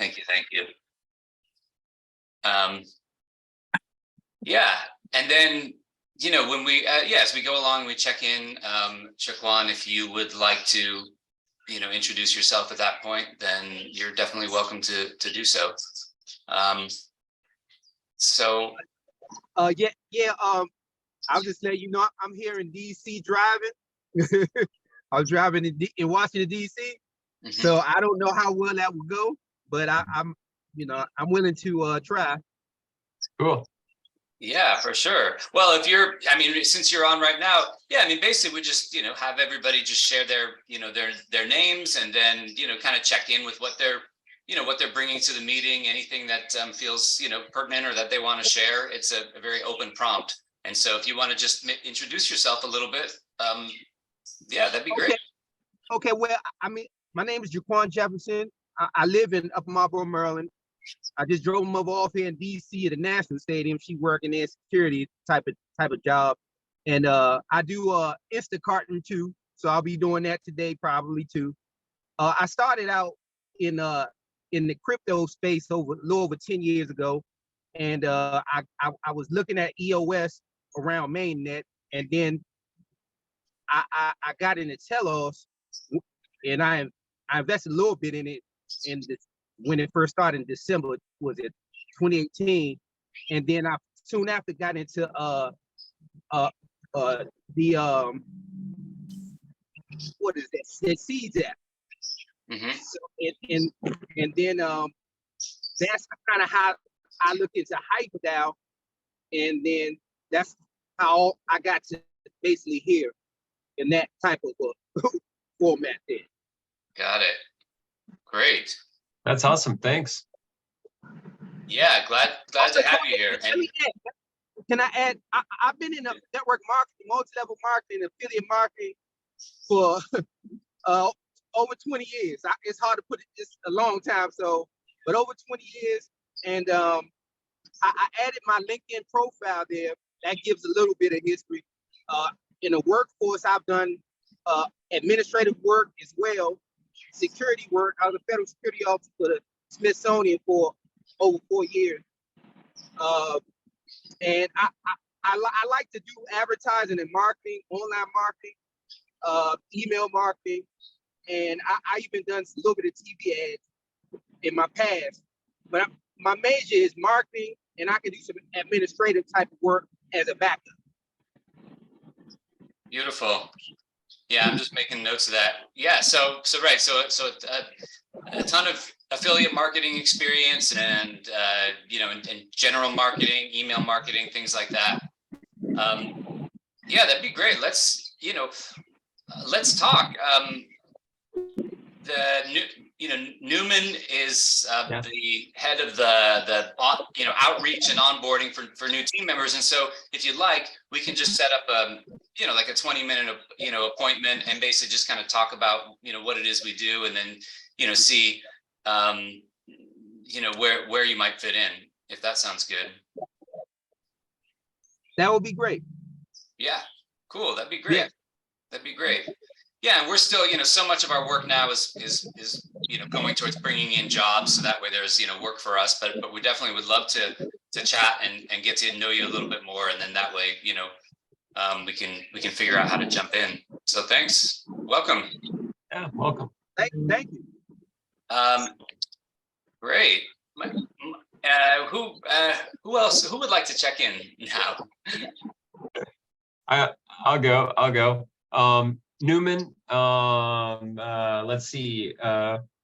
Thank you. Thank you. Yeah, and then when we as we go along, we check in. Shaquan, if you would like to introduce yourself at that point, then you're definitely welcome to do so. I'll just let you know I'm here in DC driving. I was driving in Washington DC, so I don't know how well that will go, but I'm willing to try. Cool. Yeah, for sure. Well, since you're on right now, basically we just have everybody just share their names, and then kind of check in with what they're bringing to the meeting, anything that feels pertinent or that they want to share. It's a very open prompt, and so if you want to just introduce yourself a little bit, that'd be great. Okay. Well, my name is Jaquan Jefferson. I live in Upper Marlboro, Maryland. I just drove my mother off here in DC at the National Stadium. She working in security type of job, and I do Instacarting too. So I'll be doing that today probably too. I started out in the crypto space a little over 10 years ago, and I was looking at EOS around mainnet, and then I got into Telos, and I invested a little bit in it when it first started in December, was it 2018, and then I soon after got into what is that? The Seeds app. So, and then that's kind of how I look into HyperDAO, and then that's how I got to basically here in that type of format there. Got it. Great. That's awesome. Thanks. Yeah, glad to have you here. Can I add? I've been in network marketing, multi-level marketing, affiliate marketing for over 20 years. It's hard to put it, it's a long time. But over 20 years, and I added my LinkedIn profile there. That gives a little bit of history. In the workforce, I've done administrative work as well, security work. I was a federal security officer for the Smithsonian for over 4 years. And I like to do advertising and marketing, online marketing, email marketing, and I even done a little bit of TV ads in my past. But my major is marketing, and I can do some administrative type of work as a backup. Beautiful. Yeah, I'm just making notes of that. Yeah, so right, so a ton of affiliate marketing experience, and and general marketing, email marketing, things like that. Yeah, that'd be great. Let's talk. Newman is the head of the outreach and onboarding for new team members, and so if you'd like, we can just set up like a 20-minute appointment, and basically just kind of talk about what it is we do, and then see where you might fit in, if that sounds good. That would be great. Yeah, cool. That'd be great. Yeah. That'd be great. Yeah, and we're still, so much of our work now is going towards bringing in jobs, so that way there's work for us. But we definitely would love to chat and get to know you a little bit more, and then that way we can figure out how to jump in. So thanks. Welcome. Yeah, welcome. Thank you. Great. Who else? Who would like to check in now? I'll go. Newman, let's see,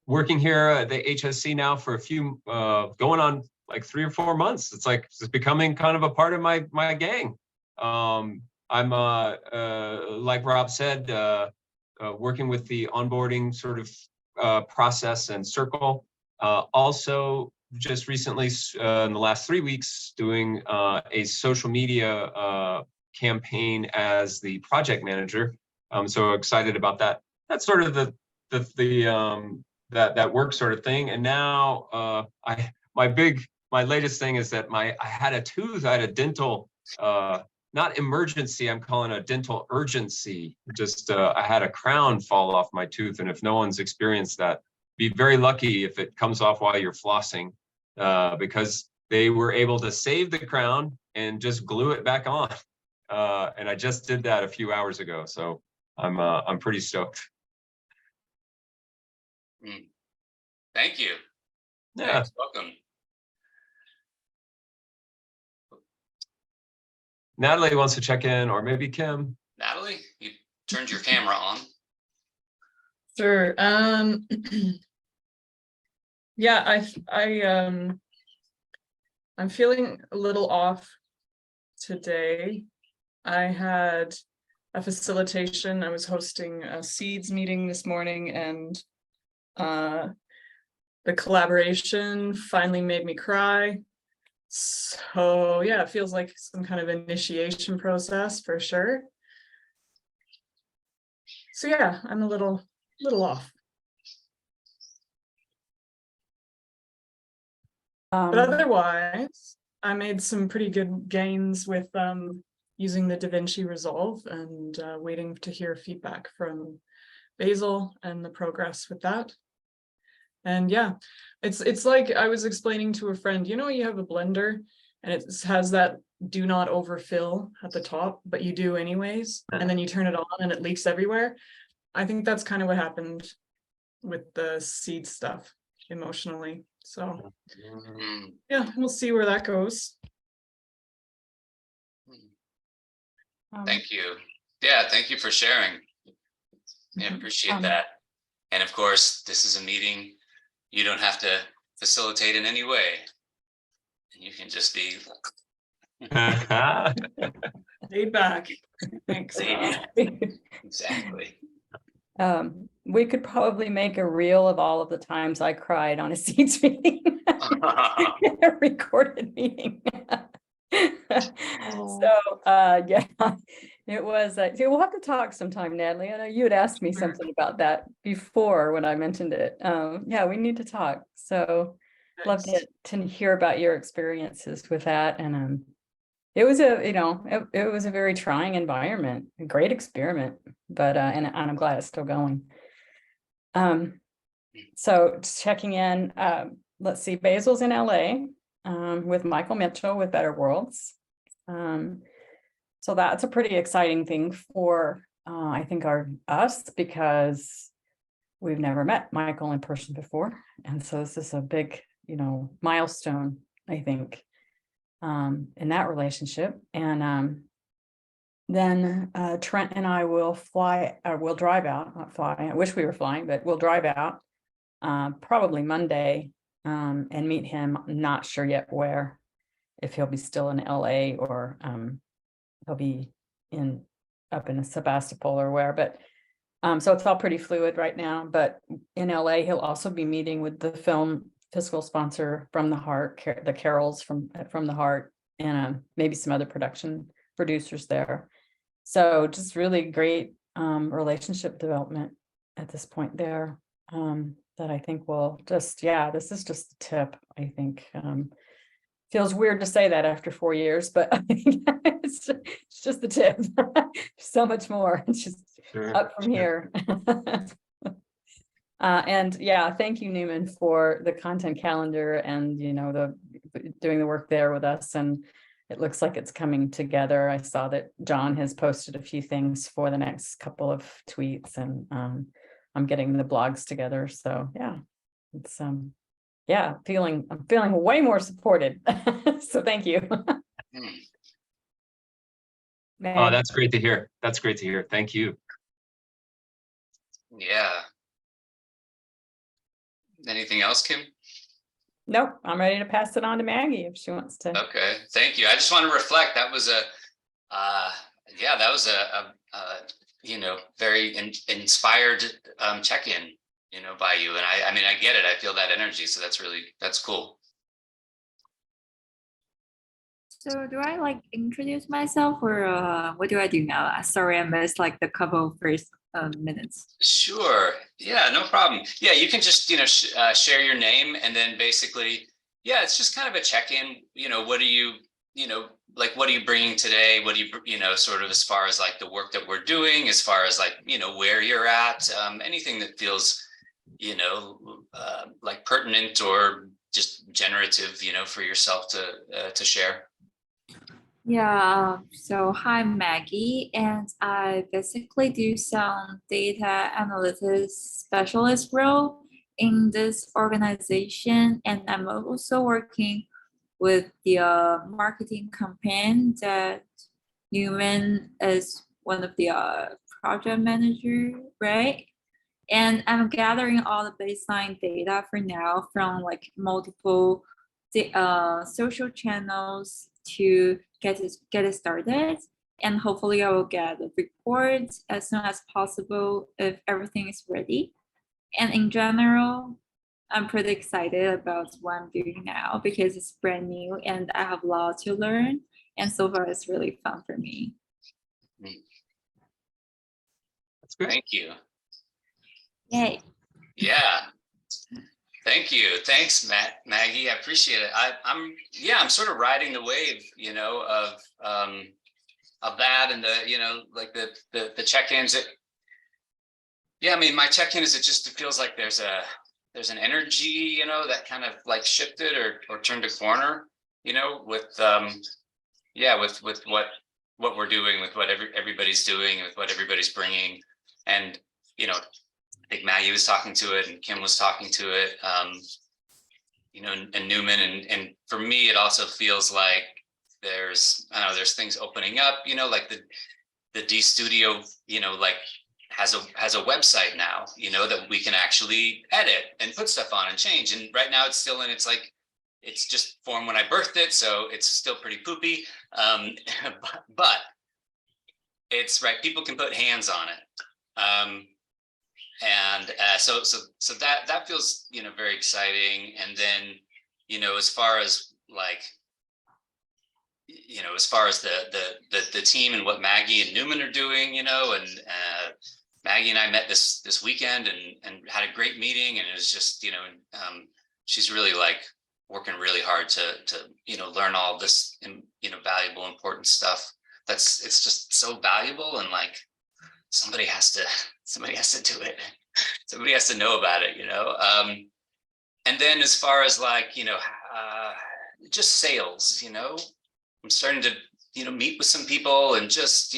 working here at the HSC now for a few, going on like 3 or 4 months. It's becoming kind of a part of my gang. I'm like Rob said, working with the onboarding sort of process and circle. Also, just recently, in the last 3 weeks, doing a social media campaign as the project manager. I'm so excited about that. That's sort of that work sort of thing. And now my latest thing is that I had a tooth. I had a dental, not emergency. I'm calling it a dental urgency. Just I had a crown fall off my tooth, and if no one's experienced that, be very lucky if it comes off while you're flossing, because they were able to save the crown and just glue it back on. And I just did that a few hours ago, so I'm pretty stoked. Thank you. Yeah. Thanks. Welcome. Natalie wants to check in, or maybe Kim. Natalie, you turned your camera on. Sure. Yeah, I'm feeling a little off today. I had a facilitation. I was hosting a seeds meeting this morning, and the collaboration finally made me cry. So yeah, it feels like some kind of initiation process for sure. So yeah, I'm a little off. But otherwise, I made some pretty good gains with using the DaVinci Resolve, and waiting to hear feedback from Basil and the progress with that. And yeah, it's like I was explaining to a friend, you know, you have a blender and it has that do not overfill at the top, but you do anyways, and then you turn it on and it leaks everywhere. I think that's kind of what happened with the seed stuff emotionally. So yeah, we'll see where that goes. Thank you. Yeah, thank you for sharing. Yeah, appreciate that. And of course, this is a meeting. You don't have to facilitate in any way. And you can just be Laid back. Thanks. exactly. We could probably make a reel of all of the times I cried on a seats meeting. A recorded meeting. So yeah, it was we'll have to talk sometime, Natalie. I know you had asked me something about that before when I mentioned it. Yeah, we need to talk. So love to hear about your experiences with that. And it was it was a very trying environment, a great experiment, but and I'm glad it's still going. So just checking in, let's see, Basil's in LA with Michael Mitchell with Better Worlds. So that's a pretty exciting thing for I think us, because we've never met Michael in person before, and so this is a big milestone, I think, in that relationship. And then Trent and I will we'll drive out, not fly. I wish we were flying, but we'll drive out probably Monday and meet him. I'm not sure yet where, if he'll be still in LA or he'll be up in Sebastopol or where, but so it's all pretty fluid right now. But in LA, he'll also be meeting with the film fiscal sponsor From the Heart, the Carols from the Heart, and maybe some other production producers there. So just really great relationship development at this point there, that I think will just, this is just the tip, I think. Feels weird to say that after 4 years, but I think it's just the tip. So much more. It's just up from here. And yeah, thank you, Newman, for the content calendar and doing the work there with us. And it looks like it's coming together. I saw that John has posted a few things for the next couple of tweets, and I'm getting the blogs together. So yeah, it's I'm feeling way more supported. So thank you. Oh, that's great to hear. That's great to hear. Thank you. Yeah. Anything else, Kim? Nope, I'm ready to pass it on to Maggie if she wants to. Okay, thank you. I just want to reflect. That was a very inspired check-in, by you. And I mean, I get it. I feel that energy. So that's cool. So do I introduce myself, or what do I do now? Sorry, I missed the couple first minutes. Sure. Yeah, no problem. Yeah, you can just, share your name, and then basically, it's just kind of a check-in. What are you, what are you bringing today? What do you, sort of as far as the work that we're doing, as far as where you're at, anything that feels, like pertinent or just generative, for yourself to share. Yeah, so hi Maggie, and I basically do some data analytics specialist role in this organization, and I'm also working with the marketing campaign that Newman is one of the project manager, right? And I'm gathering all the baseline data for now from like multiple social channels to get it started. And hopefully I will get a report as soon as possible if everything is ready. And in general, I'm pretty excited about what I'm doing now because it's brand new and I have a lot to learn. And so far it's really fun for me. That's great. Thank you. Yay. Yeah. Thank you. Thanks, Maggie. I appreciate it. I'm sort of riding the wave, of that and like the check-ins. I mean, my check-in is it feels like there's an energy, that kind of like shifted or turned a corner, with with what we're doing, with what everybody's doing, with what everybody's bringing. And, I think Maggie was talking to it and Kim was talking to it, and Newman. And for me, it also feels like there's things opening up, like the D Studio, like has a website now, that we can actually edit and put stuff on and change. And right now it's still in, it's just formed when I birthed it. So it's still pretty poopy. But it's right. People can put hands on it. So that feels, very exciting. And then, as far as like, as far as the team and what Maggie and Newman are doing, and Maggie and I met this weekend and had a great meeting, and it was just, she's really like working really hard to learn all this, valuable, important stuff. It's just so valuable, and like somebody has to do it. Somebody has to know about it, and then as far as like, just sales, I'm starting to, meet with some people, and just,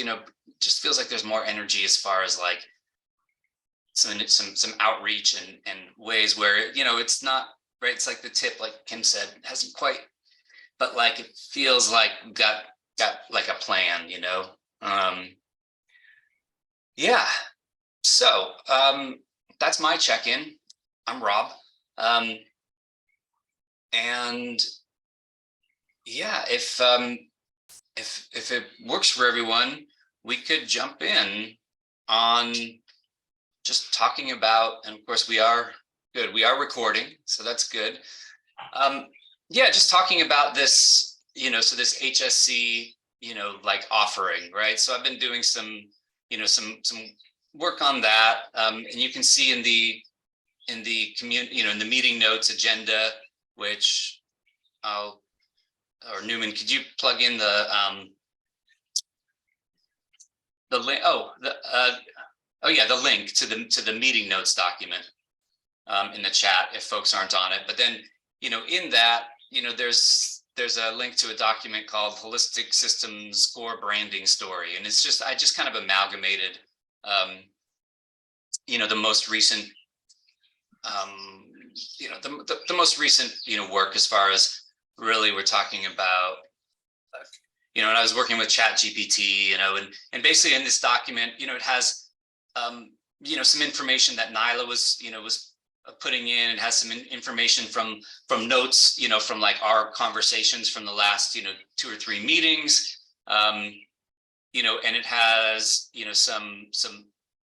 just feels like there's more energy as far as like some outreach and ways where, it's not right. It's like the tip, like Kim said, hasn't quite, but like, it feels like got like a plan, yeah. So that's my check-in. I'm Rob. And yeah, if it works for everyone, we could jump in on just talking about, and of course we are recording, so that's good. Just talking about this, so this HSC, like offering, right? So I've been doing some work on that, and you can see in the community, in the meeting notes agenda, which Newman, could you plug in the link? The link to the meeting notes document in the chat if folks aren't on it. But then, in that, there's a link to a document called Holistic Systems Core Branding Story, and I just kind of amalgamated, the most recent, the most recent, work as far as really we're talking about, and I was working with ChatGPT, and basically in this document, it has, some information that Nyla was putting in, and has some information from notes, from like our conversations from the last, 2 or 3 meetings, and it has, some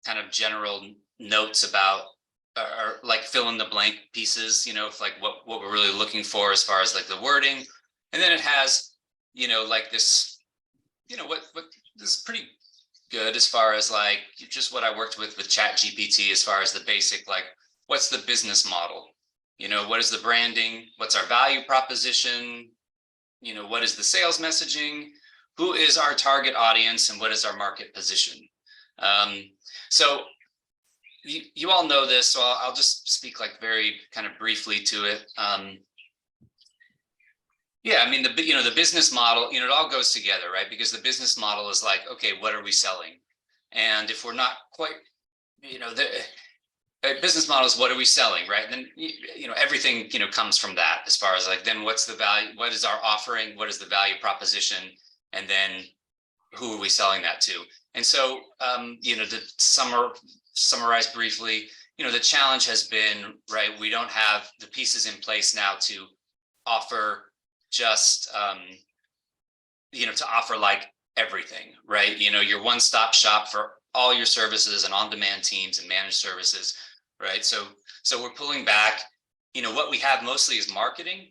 kind of general notes about, or like fill in the blank pieces, of like what we're really looking for as far as like the wording. And then it has, like this, what this is pretty good as far as like just what I worked with ChatGPT as far as the basic, like, what's the business model? What is the branding? What's our value proposition? What is the sales messaging? Who is our target audience, and what is our market position? So you all know this, so I'll just speak like very kind of briefly to it. Yeah, I mean, the business model, it all goes together, right? Because the business model is like, okay, what are we selling? And if we're not quite, the business model is what are we selling, right? And then, everything, comes from that as far as like, then what's the value? What is our offering? What is the value proposition? And then who are we selling that to? And so, to summarize briefly, the challenge has been, right, we don't have the pieces in place now to offer just, to offer like everything, right? Your one-stop shop for all your services and on-demand teams and managed services, right? So we're pulling back. What we have mostly is marketing.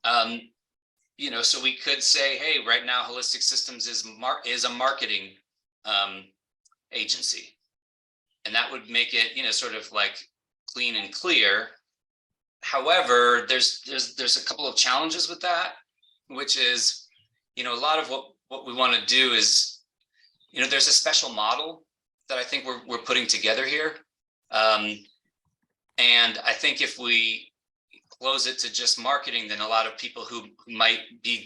So we could say, hey, right now Holistic Systems is a marketing agency, and that would make it, sort of like clean and clear. However, there's a couple of challenges with that, which is, a lot of what we want to do is, there's a special model that I think we're putting together here. And I think if we close it to just marketing, then a lot of people who might be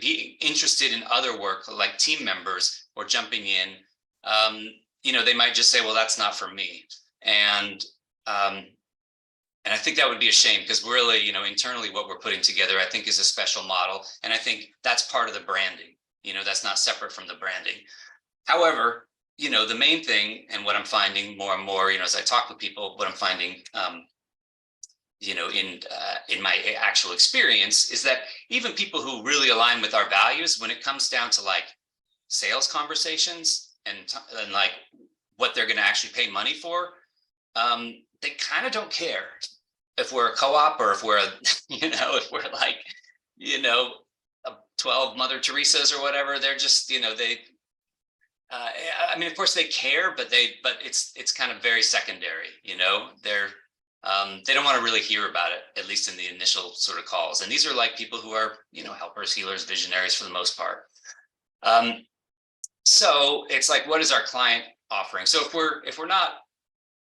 be interested in other work, like team members or jumping in, they might just say, well, that's not for me. And I think that would be a shame, because really, internally what we're putting together, I think, is a special model. And I think that's part of the branding, that's not separate from the branding. However, the main thing, and what I'm finding more and more, as I talk with people, what I'm finding, in my actual experience, is that even people who really align with our values, when it comes down to like sales conversations and like what they're going to actually pay money for, they kind of don't care if we're a co-op or if we're if we're like, 12 Mother Teresa's or whatever. They're just, I mean, of course they care, but it's kind of very secondary. They don't want to really hear about it, at least in the initial sort of calls. And these are like people who are, helpers, healers, visionaries for the most part. So it's like, what is our client offering? So if we're not,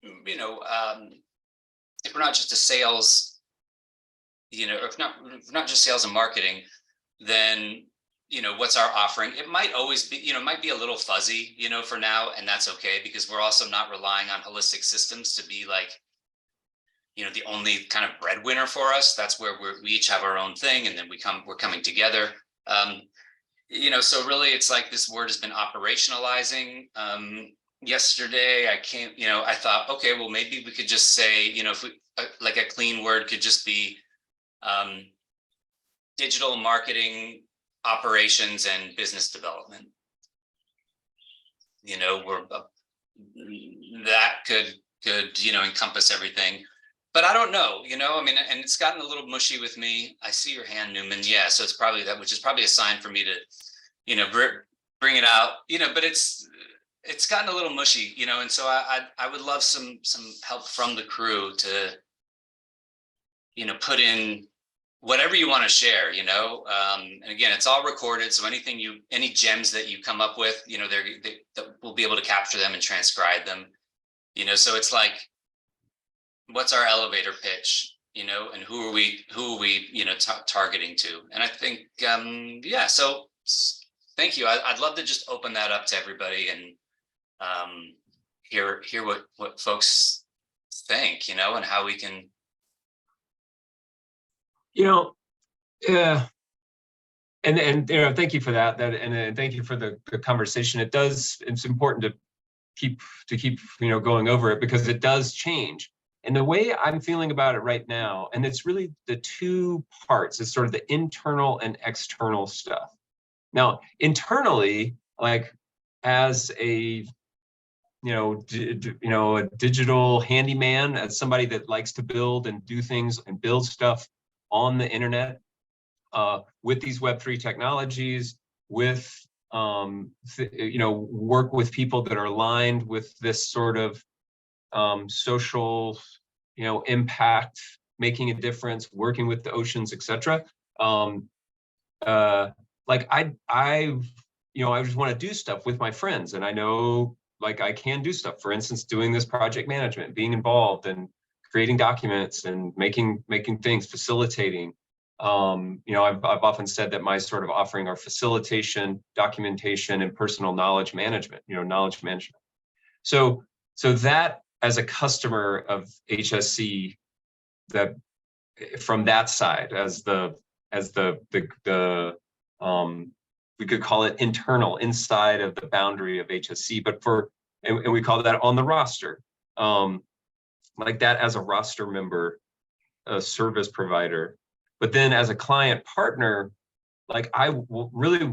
if we're not just a sales, if not just sales and marketing, then, what's our offering? It might always be, it might be a little fuzzy, for now, and that's okay, because we're also not relying on Holistic Systems to be like, the only kind of breadwinner for us. That's where we each have our own thing, and then we're coming together. So really, it's like this word has been operationalizing. Yesterday, I thought, okay, well, maybe we could just say, if we like a clean word could just be digital marketing, operations, and business development. That could encompass everything. But I don't know, I mean, and it's gotten a little mushy with me. I see your hand, Newman. Yeah, so it's probably that, which is probably a sign for me to, bring it out, but it's gotten a little mushy, and so I would love some help from the crew to, put in whatever you want to share, and again, it's all recorded. So any gems that you come up with, we'll be able to capture them and transcribe them, so it's like, what's our elevator pitch, and who are we, targeting to? And I think, yeah, so thank you. I'd love to just open that up to everybody and hear what folks think, and how we can. And thank you for that. And thank you for the conversation. It's important to keep going over it, because it does change. And the way I'm feeling about it right now, and it's really the two parts, is sort of the internal and external stuff. Now, internally, like as a a digital handyman, as somebody that likes to build and do things and build stuff on the internet, with these Web3 technologies, with work with people that are aligned with this sort of social, impact, making a difference, working with the oceans, etc. Like I just want to do stuff with my friends, and I know like I can do stuff. For instance, doing this project management, being involved and creating documents and making things, facilitating. I've often said that my sort of offering are facilitation, documentation, and personal knowledge management, knowledge management. So that as a customer of HSC, that from that side, as the we could call it internal, inside of the boundary of HSC, but and we call that on the roster, like that as a roster member, a service provider. But then as a client partner, like I will really,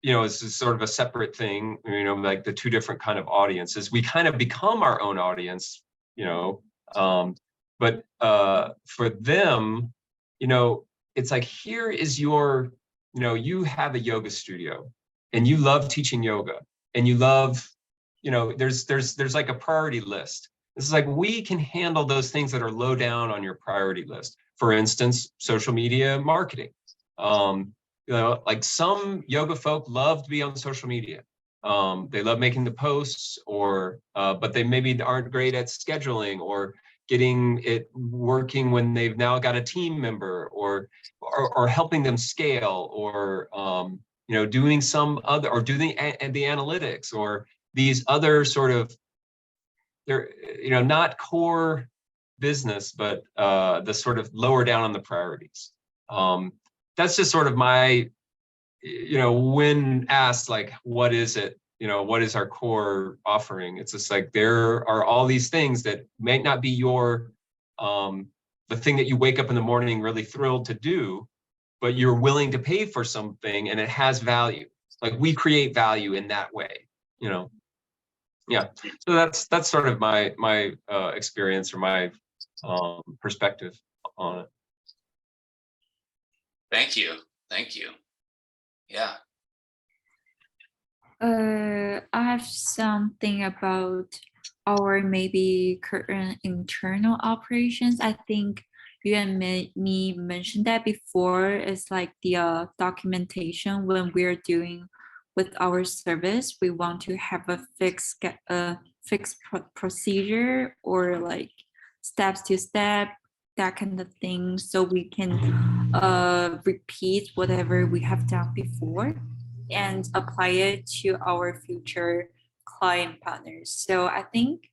this is sort of a separate thing, like the two different kind of audiences. We kind of become our own audience, but for them, it's like, here is your, you have a yoga studio and you love teaching yoga and you love, there's like a priority list. This is like, we can handle those things that are low down on your priority list. For instance, social media marketing. Like some yoga folk love to be on social media. They love making the posts, but they maybe aren't great at scheduling or getting it working when they've now got a team member, or helping them scale, or doing some other, or doing the analytics, or these other sort of, they're not core business, but the sort of lower down on the priorities. That's just sort of my, when asked, like, what is it? What is our core offering? It's just like, there are all these things that might not be your, the thing that you wake up in the morning really thrilled to do, but you're willing to pay for something and it has value. Like, we create value in that way, Yeah. So that's sort of my experience, or my perspective on it. Thank you. Yeah. I have something about our maybe current internal operations. I think you and me mentioned that before. It's like the documentation when we're doing with our service. We want to have a fixed procedure, or like steps to step, that kind of thing, so we can repeat whatever we have done before and apply it to our future client partners. So I think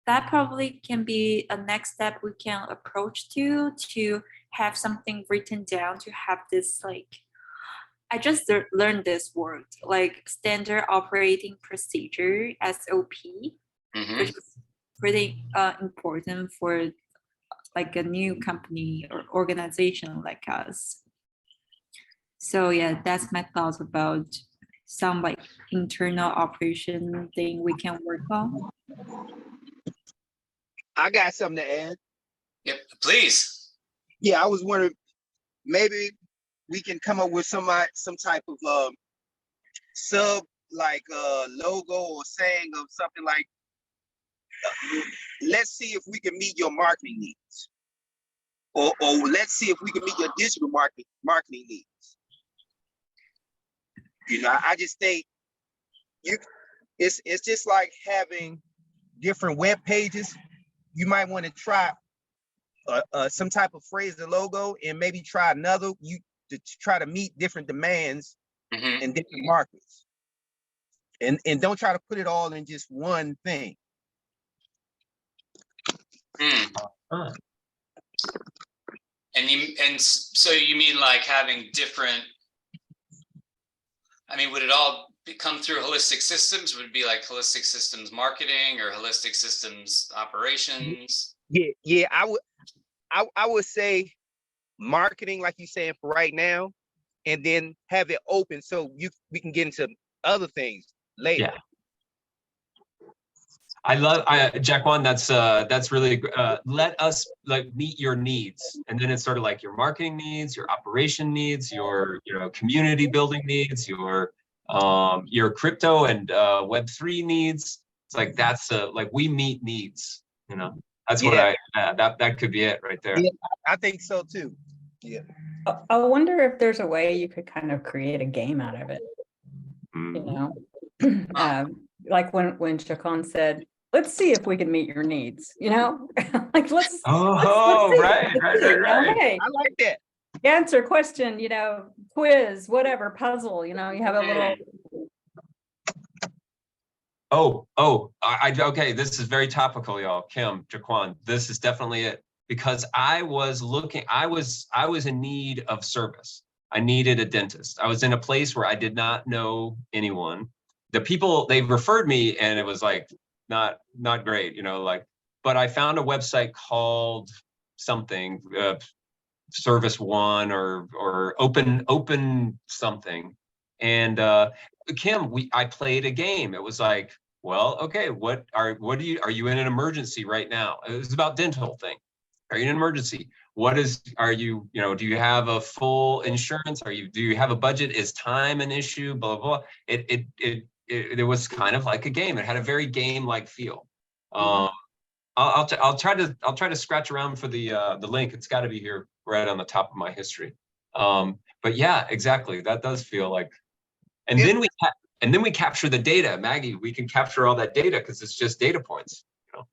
that probably can be a next step we can approach to have something written down, to have this, like, I just learned this word, like standard operating procedure, SOP, which is pretty important for like a new company or organization like us. So yeah, that's my thoughts about some like internal operation thing we can work on. I got something to add. Yep, please. Yeah, I was wondering, maybe we can come up with some type of sub, like logo or saying of something like, let's see if we can meet your marketing needs, or let's see if we can meet your digital marketing needs. I just think it's just like having different web pages. You might want to try some type of phrase or logo, and maybe try another, to try to meet different demands in different markets, and don't try to put it all in just one thing. And so you mean like having different, would it all come through holistic systems? Would it be like holistic systems marketing or holistic systems operations? Yeah, I would say marketing, like you saying, for right now, and then have it open so we can get into other things later. Yeah. I love Jaquan, that's really let us like meet your needs, and then it's sort of like your marketing needs, your operation needs, your community building needs, your crypto and Web3 needs. It's like that's like we meet needs. That's what that could be it right there. Yeah, I think so too. Yeah. I wonder if there's a way you could kind of create a game out of it. like when Chacon said, let's see if we can meet your needs, you know? Like, let's see, Right. you know, hey, I like that. answer question, you know, quiz, whatever, puzzle, you know, you have a little, Okay, this is very topical, y'all. Kim, Jaquan, this is definitely it. Because I was in need of service. I needed a dentist. I was in a place where I did not know anyone. The people, they referred me and it was like, not great, you know, like, but I found a website called something, Service One or open something. And Kim, I played a game. It was like, well, okay, are you in an emergency right now? It was about dental thing. Are you in an emergency? Do you have a full insurance? Do you have a budget? Is time an issue? Blah, blah, blah. It was kind of like a game. It had a very game-like feel. I'll try to scratch around for the link. It's got to be here right on the top of my history. But yeah, exactly. That does feel like, and then we capture the data, Maggie. We can capture all that data because it's just data points. You know,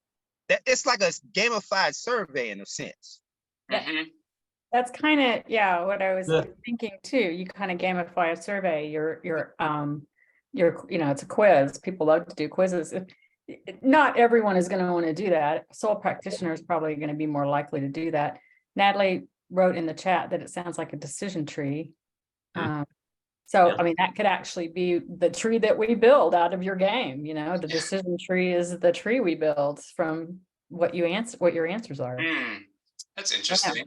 It's like a gamified survey in a sense. Mhm. that's kind of, yeah, what I was Yeah. thinking too. You kind of gamify a survey, you know, it's a quiz. People love to do quizzes. Not everyone is going to want to do that. Sole practitioner is probably going to be more likely to do that. Natalie wrote in the chat that it sounds like a decision tree. So, Yeah. I mean, that could actually be the tree that we build out of your game. You know, the decision tree is the tree we build from what your answers are. That's interesting.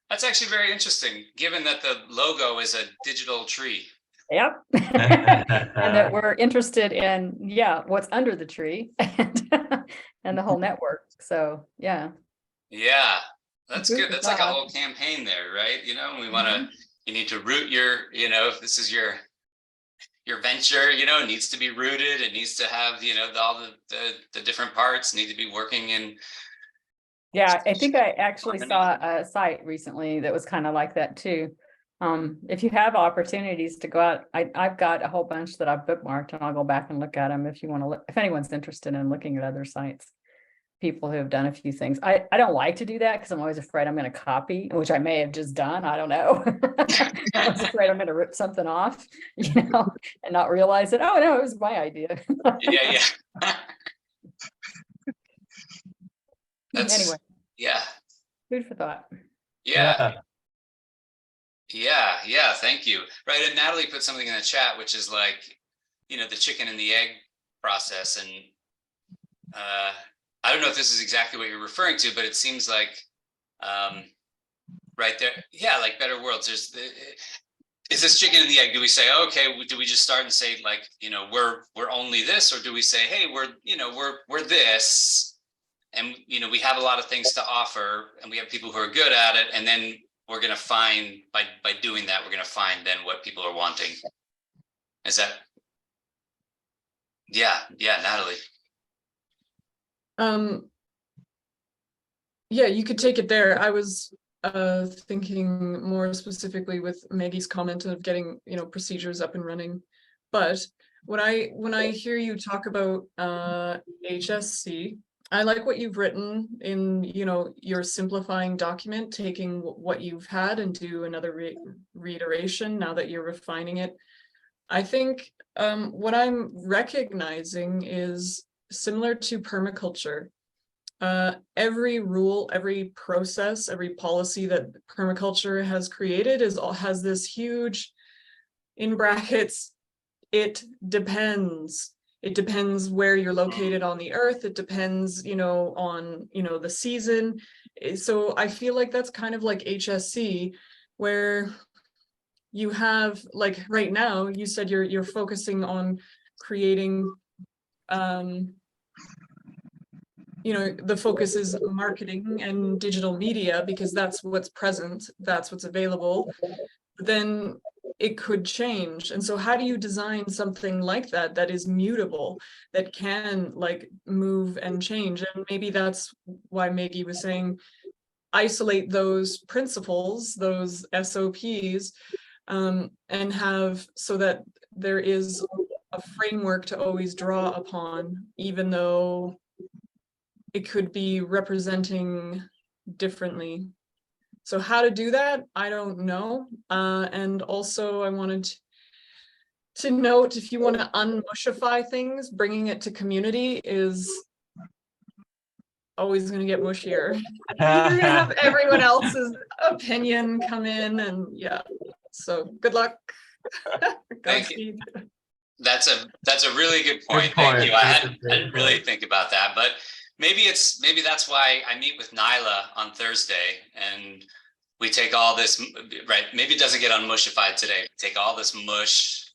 That's actually very interesting, given that the logo is a digital tree. Yep. And that we're interested in, yeah, what's under the tree and the whole network. So, yeah. Yeah, that's Food good. for That's like a thought. whole campaign there, right? You know, you need to root if this is your venture, it needs to be rooted. It needs to have, all the different parts need to be working in. Yeah, I think I actually saw a site recently that was kind of like that too. If you have opportunities to go out, I've got a whole bunch that I've bookmarked and I'll go back and look at them if you want to look, if anyone's interested in looking at other sites, people who have done a few things. I don't like to do that because I'm always afraid I'm going to copy, which I may have just done. I don't know. I was afraid I'm going to rip something off, and not realize that, oh no, it was my idea. Yeah. Anyway. Yeah. Food for thought. Yeah. Thank you. Right. And Natalie put something in the chat, which is like, the chicken and the egg process. And I don't know if this is exactly what you're referring to, but it seems like right there. Yeah. Like Better Worlds. Is this chicken and the egg? Do we say, okay, do we just start and say like, we're only this, or do we say, hey, we're this, and we have a lot of things to offer, and we have people who are good at it, and then we're going to find by doing that, we're going to find then what people are wanting. Is that? Yeah, Natalie. Yeah, you could take it there. I was thinking more specifically with Maggie's comment of getting, procedures up and running. But when I hear you talk about HSC, I like what you've written in, your simplifying document, taking what you've had and do another reiteration now that you're refining it. I think what I'm recognizing is similar to permaculture. Every rule, every process, every policy that permaculture has created has this huge, in brackets, it depends. It depends where you're located on the earth. It depends, on, the season. So I feel like that's kind of like HSC, where you have, like right now, you said you're focusing on creating, the focus is marketing and digital media because that's what's present, that's what's available. Then it could change. And so how do you design something like that is mutable, that can like move and change? And maybe that's why Maggie was saying, isolate those principles, those SOPs, and have so that there is a framework to always draw upon, even though it could be representing differently. So how to do that, I don't know. And also I wanted to note, if you want to unmushify things, bringing it to community is always going to get mushier. You're going to have everyone else's opinion come in, and yeah. So good luck. Thank you. Godspeed. That's a really good point. Good Thank point. you. I That's a hadn't great really point. think about that, but maybe that's why I meet with Nyla on Thursday and we take all this, right? Maybe it doesn't get unmushified today. Take all this mush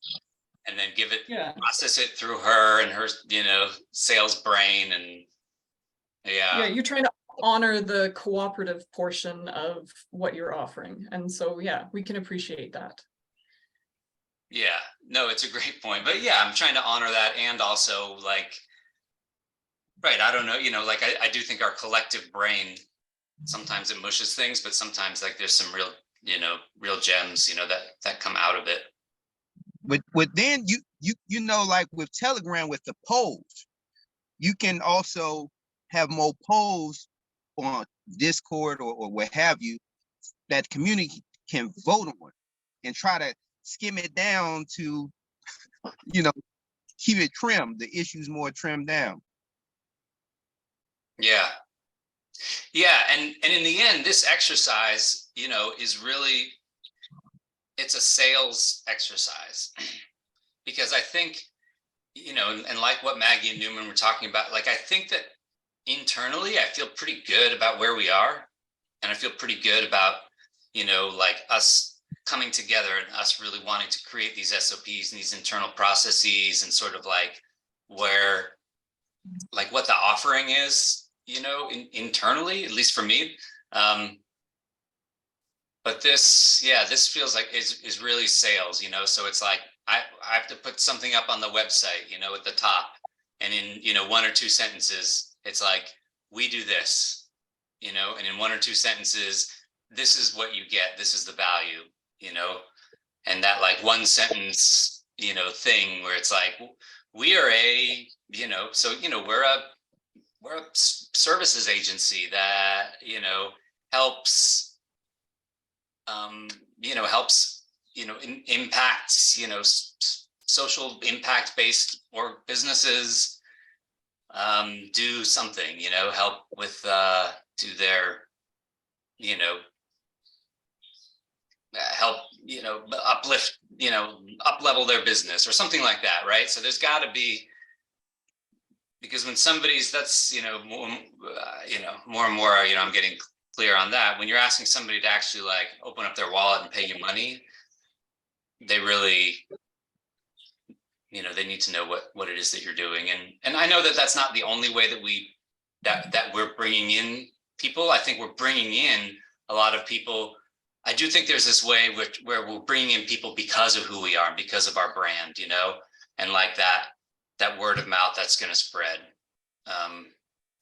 and then give it, Yeah. process it through her and her, sales brain, and Yeah, you're trying to honor the cooperative portion of what you're offering. And so, yeah, we can appreciate that. Yeah, no, it's a great point. But yeah, I'm trying to honor that, and also like, right, I don't know, like I do think our collective brain, sometimes it mushes things, but sometimes like there's some real gems, that come out of it. But then like with Telegram, with the polls, you can also have more polls on Discord or what have you that community can vote on, and try to skim it down to, keep it trimmed, the issues more trimmed down. Yeah. Yeah, and in the end, this exercise, is really, it's a sales exercise, because I think, and like what Maggie and Newman were talking about, like I think that internally I feel pretty good about where we are, and I feel pretty good about, like us coming together and us really wanting to create these SOPs and these internal processes, and sort of like where, like what the offering is, internally, at least for me. But this feels like is really sales, so it's like I have to put something up on the website, at the top, and in, one or two sentences, it's like, we do this, and in one or two sentences, this is what you get, this is the value, and that like one sentence, thing where it's like, we are a, so, we're a services agency that, helps, impacts, social impact based or businesses, do something, help with, do their, help, uplift, up level their business or something like that, right? So there's got to be, because when somebody's, that's, more and more, I'm getting clear on that. When you're asking somebody to actually like open up their wallet and pay you money, they really, they need to know what it is that you're doing. And I know that that's not the only way that we're bringing in people. I think we're bringing in a lot of people. I do think there's this way where we're bringing in people because of who we are, because of our brand, and like that word of mouth that's going to spread.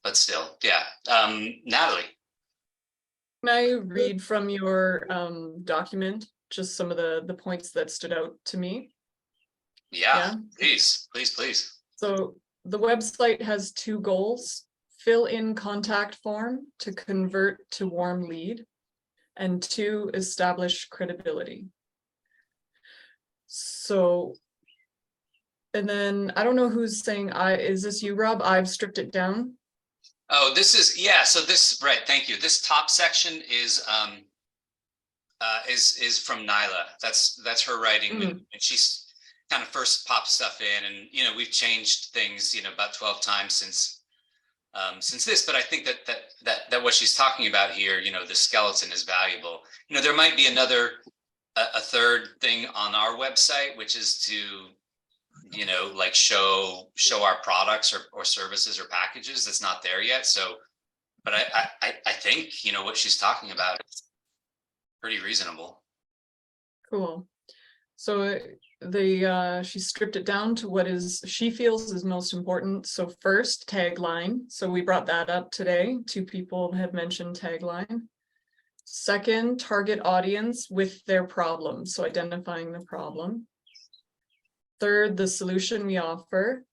But still, yeah. Natalie. Can I read from your document just some of the points that stood out to me? Yeah. Please. So the website has 2 goals: fill in contact form to convert to warm lead, and 2, establish credibility. So, and then I don't know who's saying, is this you, Rob? I've stripped it down. Oh, this is, yeah. So this, right. Thank you. This top section is from Nyla. That's her writing. And she's kind of first popped stuff in, and, we've changed things, about 12 times since this, but I think that what she's talking about here, the skeleton is valuable. There might be a third thing on our website, which is to, like show our products or services or packages that's not there yet. So, but I think, what she's talking about is pretty reasonable. Cool. So she stripped it down to what she feels is most important. So first, tagline. So we brought that up today. 2 people have mentioned tagline. Second, target audience with their problem. So identifying the problem. Third, the solution we offer.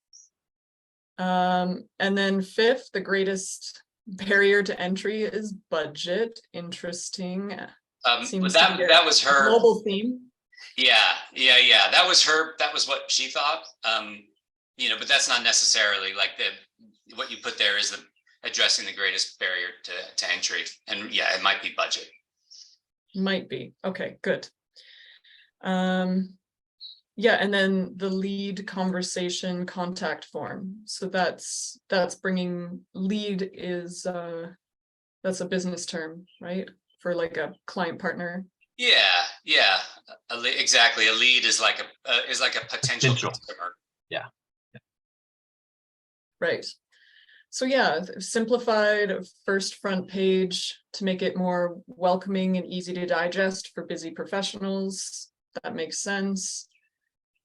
And then fifth, the greatest barrier to entry is budget. Interesting. Seems to be that was a her global theme. Yeah. That was what she thought. But that's not necessarily like what you put there is addressing the greatest barrier to entry. And yeah, it might be budget. Might be. Okay, good. Yeah, and then the lead conversation contact form. So that's bringing lead is that's a business term, right? For like a client partner. Yeah. Exactly. A lead is like a potential customer. Yeah. Right. So yeah, simplified first front page to make it more welcoming and easy to digest for busy professionals. That makes sense.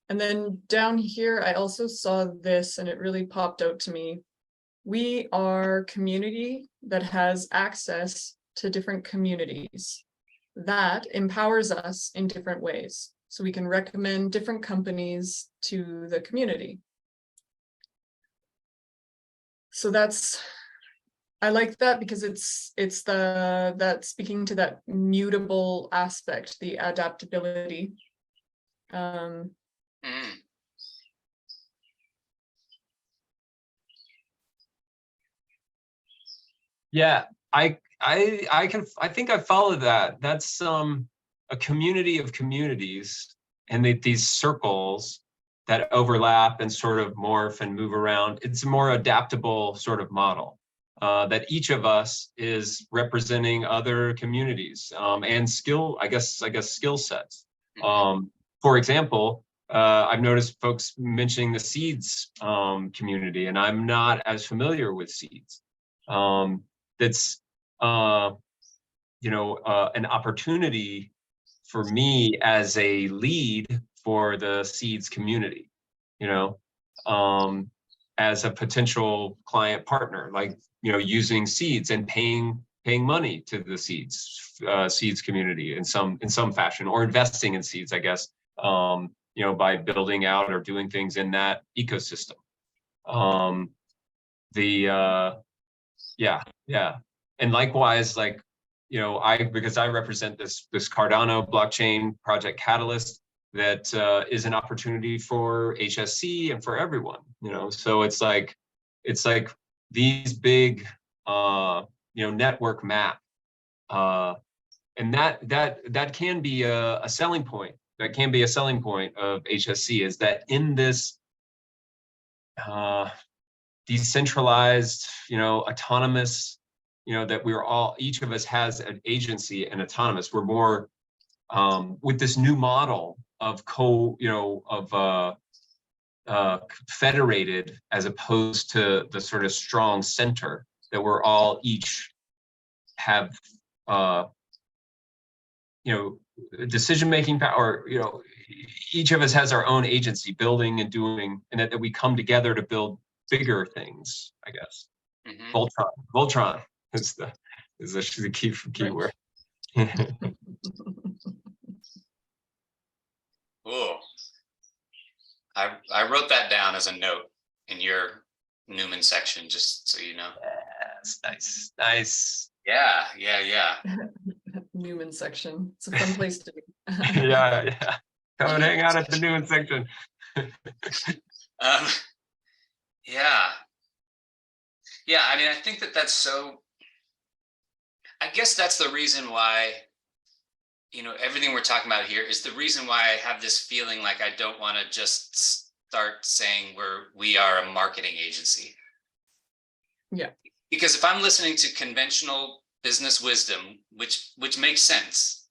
And then down here, I also saw this and it really popped out to me. We are community that has access to different communities. That empowers us in different ways. So we can recommend different companies to the community. So I like that because it's that speaking to that mutable aspect, the adaptability. Yeah, I think I follow that. That's a community of communities, and these circles that overlap and sort of morph and move around. It's a more adaptable sort of model that each of us is representing other communities and skill sets. For example, I've noticed folks mentioning the seeds community, and I'm not as familiar with seeds. That's an opportunity for me as a lead for the seeds community, as a potential client partner, like using seeds and paying money to the seeds community in some fashion, or investing in seeds, I guess, by building out or doing things in that ecosystem. Yeah. And likewise, because I represent this Cardano blockchain project Catalyst that is an opportunity for HSC and for everyone, so it's like these big network map, and that can be a selling point. That can be a selling point of HSC, is that in this decentralized, autonomous, that each of us has an agency and autonomous. We're more with this new model of federated, as opposed to the sort of strong center that we're all each have decision-making power. Each of us has our own agency, building and doing, and that we come together to build bigger things, I guess. Voltron is the key word. Oh, I wrote that down as a note in your Newman section, just so you know. Yes, nice. Yeah. Newman section. It's a fun place to be. Yeah. Come and hang out at the Newman section. Yeah. I mean, I think that's so. I guess that's the reason why, everything we're talking about here is the reason why I have this feeling like I don't want to just start saying we are a marketing agency. Yeah. Because if I'm listening to conventional business wisdom, which makes sense,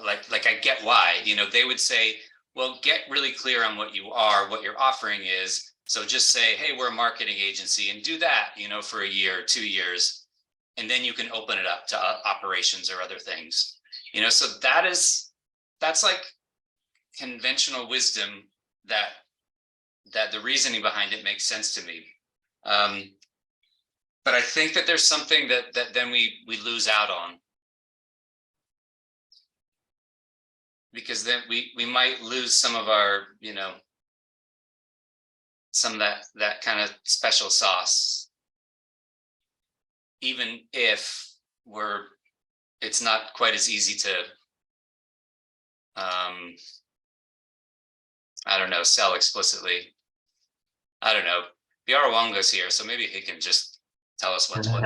like I get why, they would say, well, get really clear on what you are, what your offering is. So just say, hey, we're a marketing agency, and do that, for a year, 2 years, and then you can open it up to operations or other things. So that's like conventional wisdom that the reasoning behind it makes sense to me. But I think that there's something that then we lose out on, because then we might lose some of our, some of that kind of special sauce, even if it's not quite as easy to I don't know, sell explicitly. I don't know. Biarawanga's here, so maybe he can just tell us what's what.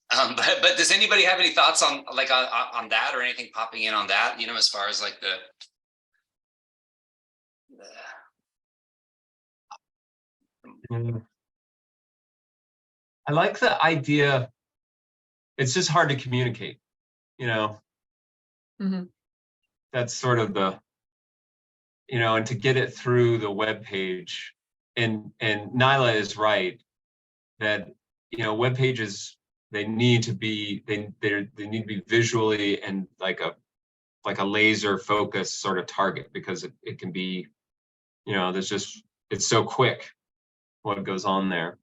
But does anybody have any thoughts on like on that, or anything popping in on that? You know, as far as like the I like the idea. It's just hard to communicate, you know. Mhm. That's sort of the, you know, and to get it through the web page. And Nyla is right that, you know, web pages, they need to be they need to be visually and like a laser focus sort of target, because it can be, you know, it's so quick what goes on there.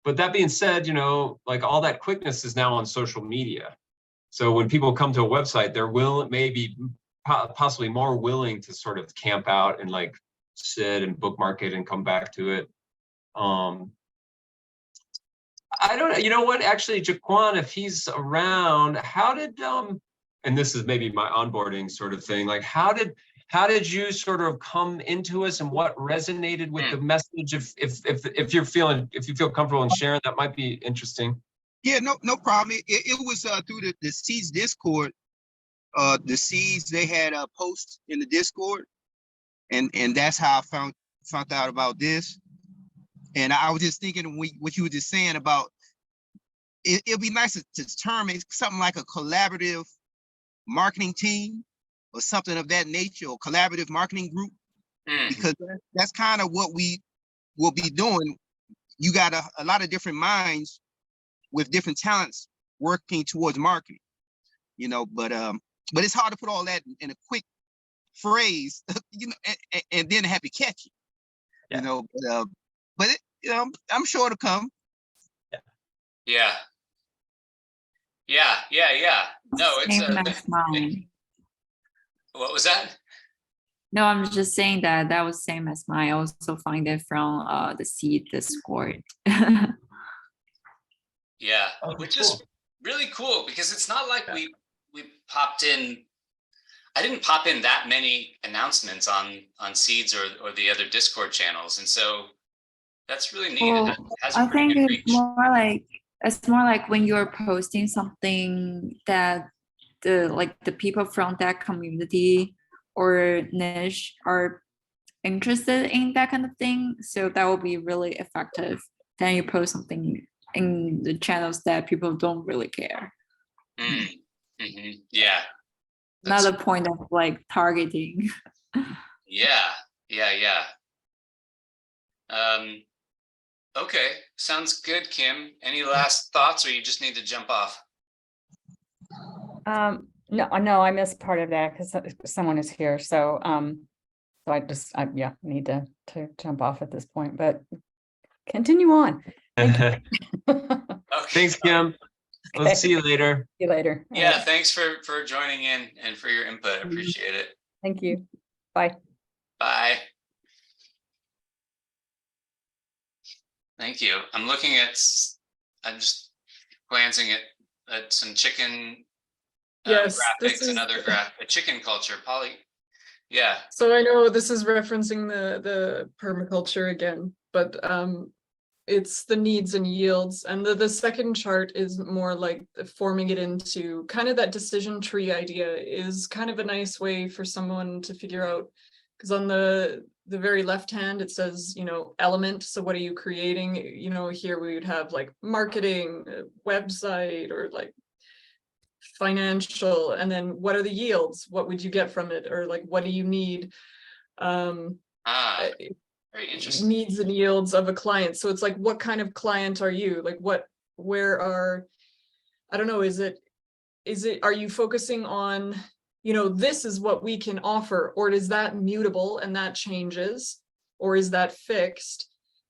But that being said, you know, like all that quickness is now on social media. So when people come to a website, they're maybe possibly more willing to sort of camp out and like sit and bookmark it and come back to it. I don't know, you know what, actually, Jaquan, if he's around, how did, and this is maybe my onboarding sort of thing, like how did you sort of come into us, and what resonated with the message? If you feel comfortable in sharing, that might be interesting. Yeah, no problem. It was through the Seeds Discord. The Seeds, they had a post in the Discord, and that's how I found out about this. And I was just thinking what you were just saying about it'd be nice to term it something like a collaborative marketing team or something of that nature, or collaborative marketing group, because that's kind of what we will be doing. You got a lot of different minds with different talents working towards marketing, you know, but it's hard to put all that in a quick phrase, you know, and then have to catch it, you know, but it, you know, I'm sure it'll come. Yeah. No, it's Same as mine. what was that? No, I'm just saying that was same as mine. I also find it from the Seed Discord. Yeah, Oh, which cool. is really cool, because it's not like we popped in. I didn't pop in that many announcements on Seeds or the other Discord channels, and so that's really neat. Well, It has I a pretty think good it's reach. more like when you're posting something that the people from that community or niche are interested in, that kind of thing. So that will be really effective. Then you post something in the channels that people don't really care. Yeah. Not a point of like targeting. Yeah. Okay, sounds good, Kim. Any last thoughts, or you just need to jump off? No, I missed part of that because someone is here. So I need to jump off at this point, but continue on. Thank you. Okay. Thanks, Kim. We'll see you later. See you later. All Yeah, right. thanks for joining in and for your input. Appreciate it. Thank you. Bye. Bye. Thank you. I'm just glancing at some chicken Yes, graphics, this is. another graphic, chicken culture, yeah. So I know this is referencing the permaculture again, but it's the needs and yields, and the second chart is more like forming it into kind of that decision tree idea is kind of a nice way for someone to figure out, because on the very left hand it says, you know, element. So what are you creating? You know, here we would have like marketing, website, or like financial, and then what are the yields? What would you get from it? Or like, what do you need? Very interesting. Needs and yields of a client. So it's like, what kind of client are you? Like I don't know, are you focusing on, you know, this is what we can offer, or is that mutable and that changes, or is that fixed,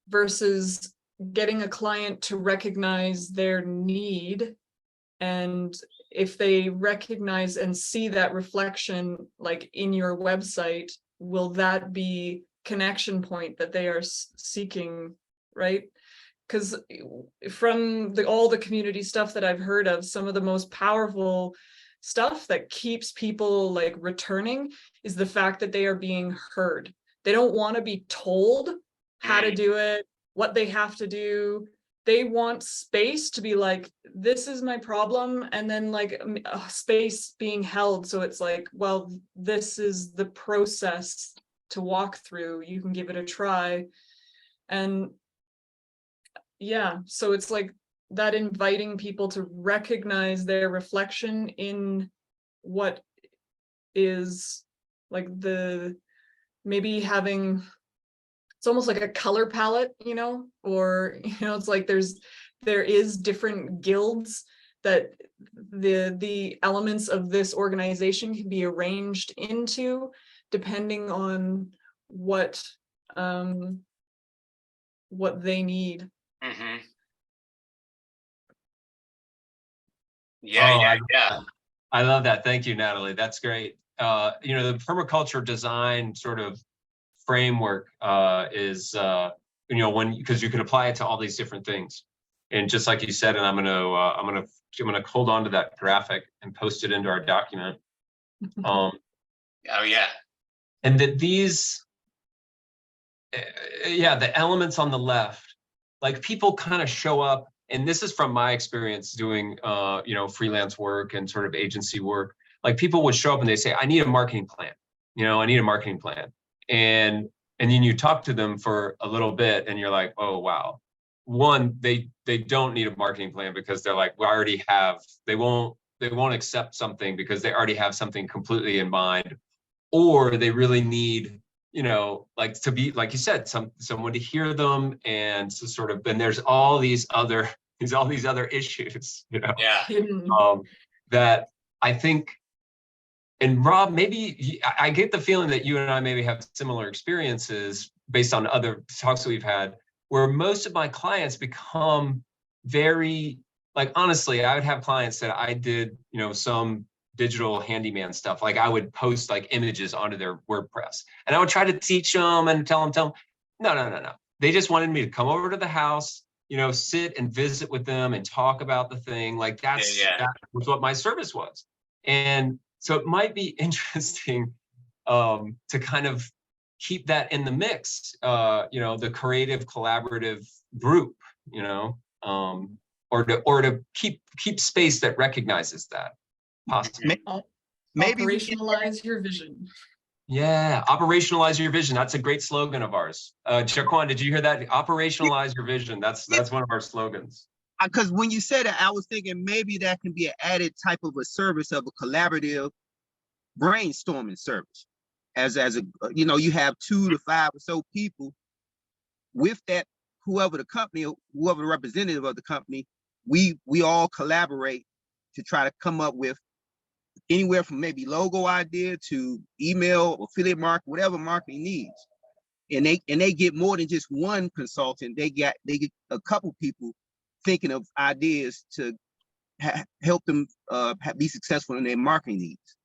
versus getting a client to recognize their need, and if they recognize and see that reflection like in your website, will that be connection point that they are seeking, right? Because from all the community stuff that I've heard of, some of the most powerful stuff that keeps people like returning is the fact that they are being heard. They don't want to be told how to do it, what they have to do. They want space to be like, this is my problem, and then like a space being held. So it's like, well, this is the process to walk through. You can give it a try. And yeah, so it's like that, inviting people to recognize their reflection in what is like maybe having, it's almost like a color palette, or, it's like there is different guilds that the elements of this organization can be arranged into depending on what they need. Mm-hmm. Oh, Yeah. I love that. Thank you, Natalie. That's great. The permaculture design sort of framework is, because you can apply it to all these different things. And just like you said, and I'm gonna hold on to that graphic and post it into our document. Oh yeah. And that these, the elements on the left, like people kind of show up, and this is from my experience doing, freelance work and sort of agency work. Like people would show up and they say, I need a marketing plan. I need a marketing plan. And then you talk to them for a little bit and you're like, oh, wow. One, they don't need a marketing plan because they're like, we already have, they won't accept something because they already have something completely in mind, or they really need, like to be, like you said, someone to hear them, and to sort of, and there's all these other issues, Yeah. that I think. And Rob, maybe I get the feeling that you and I maybe have similar experiences based on other talks that we've had, where most of my clients become very, like, honestly, I would have clients that I did, some digital handyman stuff. Like I would post like images onto their WordPress, and I would try to teach them and tell them, no. They just wanted me to come over to the house, sit and visit with them and talk about the thing. Like that was what my service was. And so it might be interesting to kind of keep that in the mix, the creative collaborative group, or to keep space that recognizes that. Possibly. Maybe Operationalize your vision. Yeah, operationalize your vision. That's a great slogan of ours. Jaquan, did you hear that? Operationalize your vision. That's one of our slogans. Because when you said it, I was thinking maybe that can be an added type of a service of a collaborative brainstorming service. As a, you have 2 to 5 or so people with that, whoever the company, or whoever the representative of the company, we all collaborate to try to come up with anywhere from maybe logo idea to email, affiliate market, whatever marketing needs. And they get more than just one consultant. They get a couple people thinking of ideas to help them be successful in their marketing needs.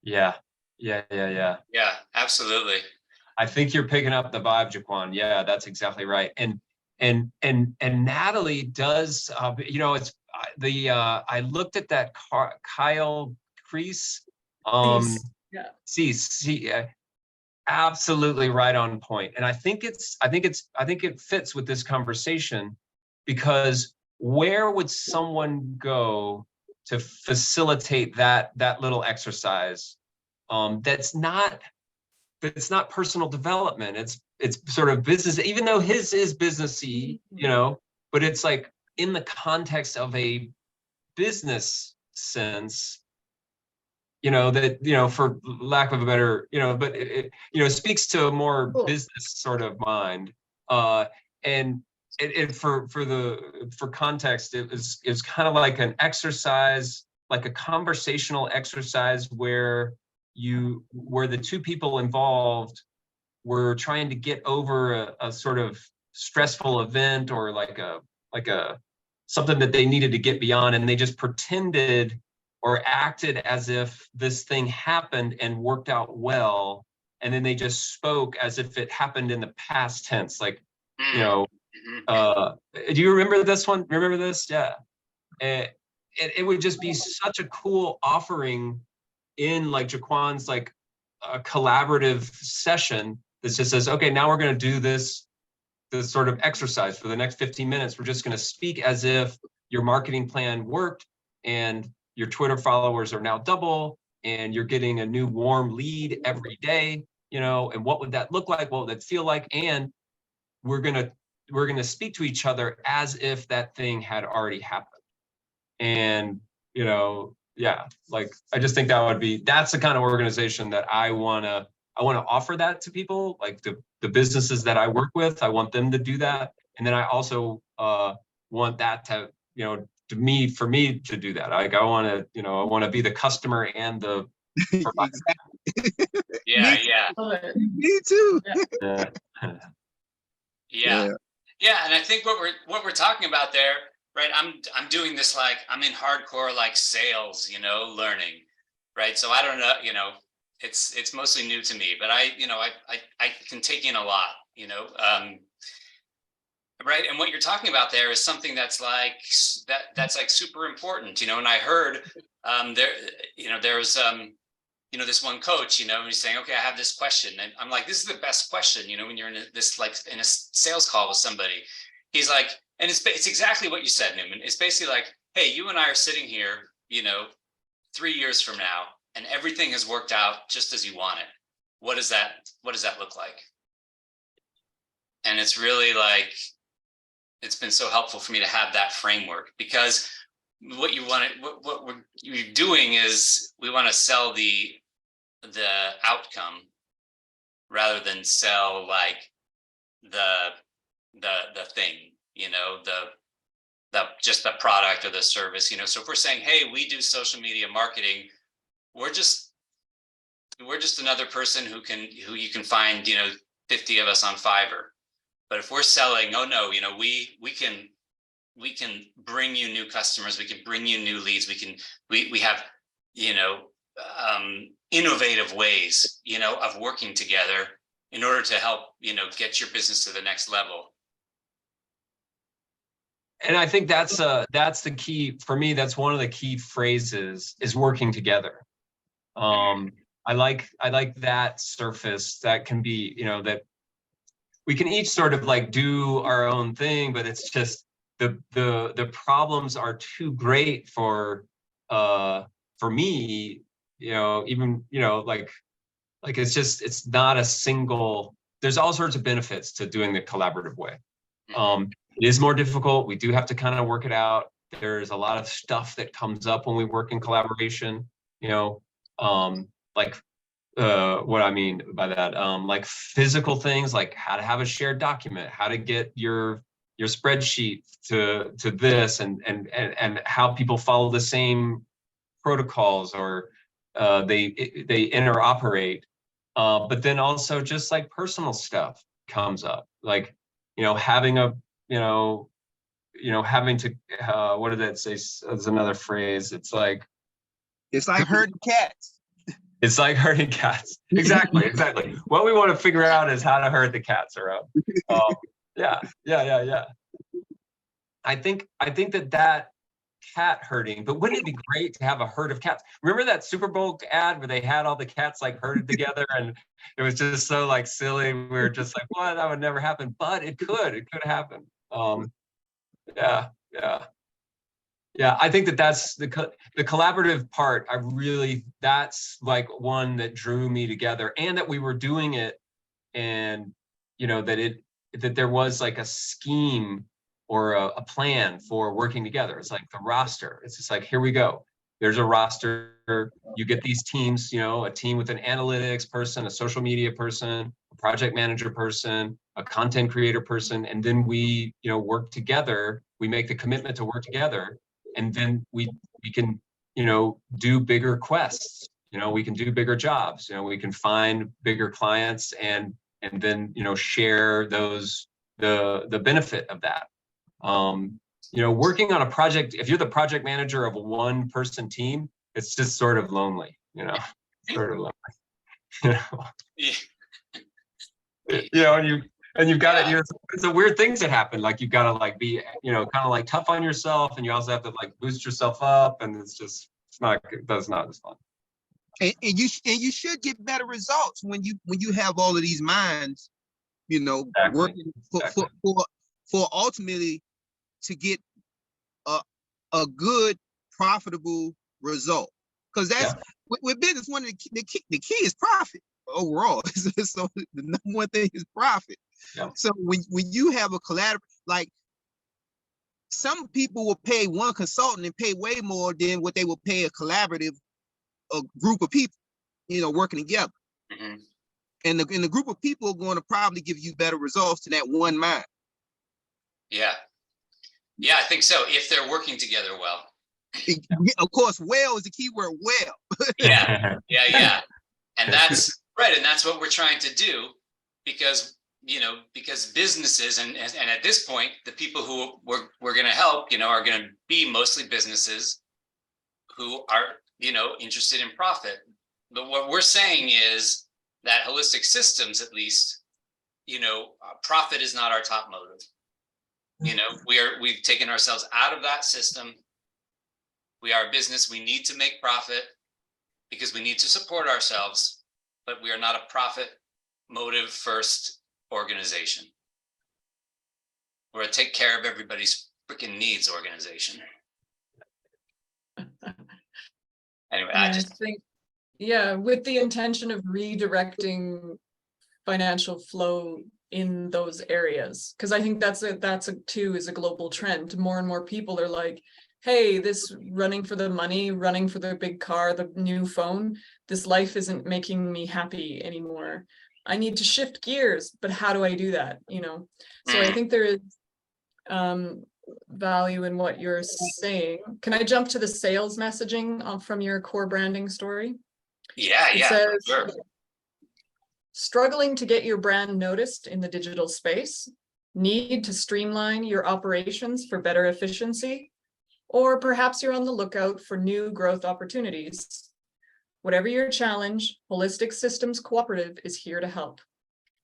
Yeah, Absolutely. I think you're picking up the vibe, Jaquan. Yeah, that's exactly right. And Natalie does, it's I looked at that Kyle Kreese. Absolutely right on point. And I think it fits with this conversation, because where would someone go to facilitate that little exercise? That's not personal development. It's sort of business, even though his is businessy, but it's like in the context of a business sense, that, for lack of a better, but it speaks to a more business sort of mind. And for context, it was kind of like an exercise, like a conversational exercise where the 2 people involved were trying to get over a sort of stressful event, or like a something that they needed to get beyond, and they just pretended or acted as if this thing happened and worked out well, and then they just spoke as if it happened in the past tense, like, you Mm. know, do you remember this one? Remember this? Yeah. It would just be such a cool offering in like Jaquan's like a collaborative session that just says, okay, now we're going to do this sort of exercise for the next 15 minutes. We're just going to speak as if your marketing plan worked and your Twitter followers are now double and you're getting a new warm lead every day, you know, and what would that look like? What would that feel like? And we're going to speak to each other as if that thing had already happened. And, you know, yeah, like, I just think that's the kind of organization that I want to offer that to people, like the businesses that I work with. I want them to do that. And then I also want that to, you know, for me to do that. Like, I want to be the customer and the provider. Yeah, Love it. Me too. Yeah. yeah. And I think what we're talking about there, right? I'm doing this, like, I'm in hardcore like sales, you know, learning, right? So I don't know, you know, it's mostly new to me, but I can take in a lot, you know, right? And what you're talking about there is something that's like super important, you know. And I heard there's this one coach, you know, and he's saying, okay, I have this question, and I'm like, this is the best question, you know, when you're in a sales call with somebody. He's like, and it's exactly what you said, Newman. It's basically like, hey, you and I are sitting here, you know, 3 years from now, and everything has worked out just as you want it. What does that look like? And it's really like, it's been so helpful for me to have that framework, because what you're doing is, we want to sell the outcome rather than sell like the thing, you know, just the product or the service, you know. So if we're saying, hey, we do social media marketing, we're just another person who you can find, you know, 50 of us on Fiverr. But if we're selling, oh no, you know, we can bring you new customers, we can bring you new leads, we have, you know, innovative ways, you know, of working together in order to help, you know, get your business to the next level. And I think that's the key for me. That's one of the key phrases, is working together. I like that surface that can be, you know, that we can each sort of like do our own thing, but it's just the problems are too great for me, you know, even, you know, like it's not a single, there's all sorts of benefits to doing the collaborative way. It is more difficult. We do have to kind of work it out. There's a lot of stuff that comes up when we work in collaboration, you know, like what I mean by that, like physical things, like how to have a shared document, how to get your spreadsheet to this, and how people follow the same protocols, or they interoperate. But then also just like personal stuff comes up, like, you know, having to, what did that say? There's another phrase. It's like herding cats. It's like herding cats. Exactly. What we want to figure out is how to herd the cats around. Yeah. I think that cat herding, but wouldn't it be great to have a herd of cats? Remember that Super Bowl ad where they had all the cats like herded together, and it was just so like silly. We were just like, what? That would never happen, but it could happen. Yeah, I think that's the collaborative part. That's like one that drew me together, and that we were doing it, and, you know, that there was like a scheme or a plan for working together. It's like the roster. It's just like, here we go. There's a roster. You get these teams, you know, a team with an analytics person, a social media person, a project manager person, a content creator person, and then we, you know, work together. We make the commitment to work together. And then we can, you know, do bigger quests, you know, we can do bigger jobs, you know, we can find bigger clients, and then, you know, share the benefit of that. You know, working on a project, if you're the project manager of a 1-person team, it's just sort of lonely, you know, sort of lonely. You know? you know, and you've got to, it's the weird things that happen. Like you've got to like be, you know, kind of like tough on yourself, and you also have to like boost yourself up, and it's not good. That's not as fun. And you should get better results when you have all of these minds, you know, Exactly. working for ultimately to get a good profitable result. Because that's with business, one of the key is profit overall. So the number one thing is profit. Yeah. So when you have a collaborative, like some people will pay one consultant and pay way more than what they will pay a collaborative group of people, you know, working together. Mhm. And the group of people are going to probably give you better results to that one mind. Yeah. Yeah, I think so. If they're working together well. Of course, well is the key word, well. Yeah. And that's right. And that's what we're trying to do, because, you know, because businesses and at this point, the people who we're going to help, you know, are going to be mostly businesses who are, you know, interested in profit. But what we're saying is that holistic systems, at least, you know, profit is not our top motive. You know, we've taken ourselves out of that system. We are a business. We need to make profit because we need to support ourselves, but we are not a profit motive first organization. We're a take care of everybody's freaking needs organization. Anyway, I think, with the intention of redirecting financial flow in those areas, because I think that's too is a global trend. More and more people are like, hey, this running for the money, running for the big car, the new phone, this life isn't making me happy anymore. I need to shift gears, but how do I do that? You know, so I think there is value in what you're saying. Can I jump to the sales messaging from your core branding story? It says, sure. Struggling to get your brand noticed in the digital space, need to streamline your operations for better efficiency, or perhaps you're on the lookout for new growth opportunities. Whatever your challenge, Holistic Systems Cooperative is here to help.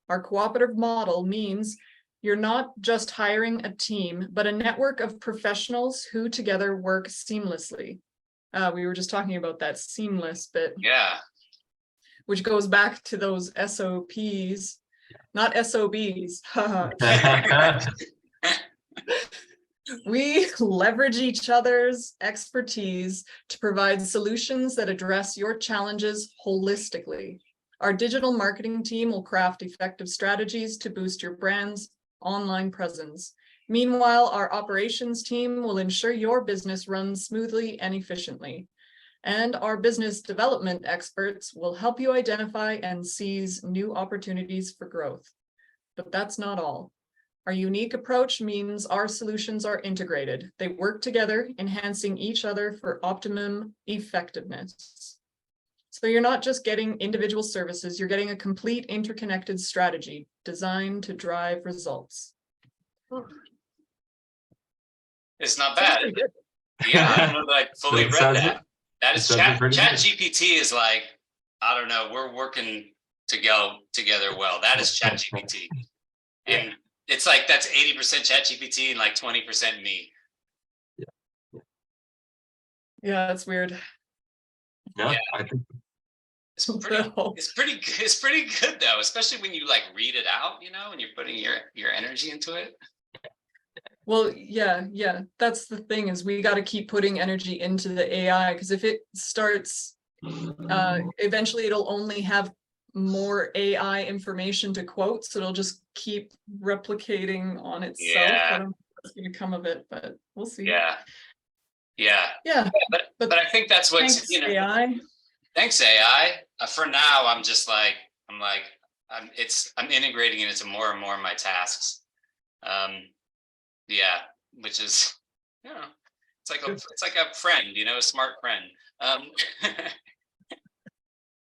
Our cooperative model means you're not just hiring a team, but a network of professionals who together work seamlessly. We were just talking about that seamless bit. Yeah. Which goes back to those SOPs, not SOBs. We leverage each other's expertise to provide solutions that address your challenges holistically. Our digital marketing team will craft effective strategies to boost your brand's online presence. Meanwhile, our operations team will ensure your business runs smoothly and efficiently. And our business development experts will help you identify and seize new opportunities for growth. But that's not all. Our unique approach means our solutions are integrated. They work together, enhancing each other for optimum effectiveness. So you're not just getting individual services, you're getting a complete interconnected strategy designed to drive results. It's not bad. Yeah, I don't know that I fully read that. That is ChatGPT is like, I don't know, we're working to go together well. That is ChatGPT. And it's like that's 80% ChatGPT and like 20% me. Yeah, that's weird. Yeah, I think it's pretty good though, especially when you like read it out, you know, and you're putting your energy into it. Well, yeah, that's the thing, is we got to keep putting energy into the AI, because if it starts, eventually it'll only have more AI information to quote, so it'll just keep replicating on itself. I don't know what's going to come of it, but we'll see. Yeah. But I think that's what's, thanks, you know, AI. Thanks AI. For now, I'm integrating it into more and more of my tasks. Yeah, which is, you know, it's like a friend, you know, a smart friend.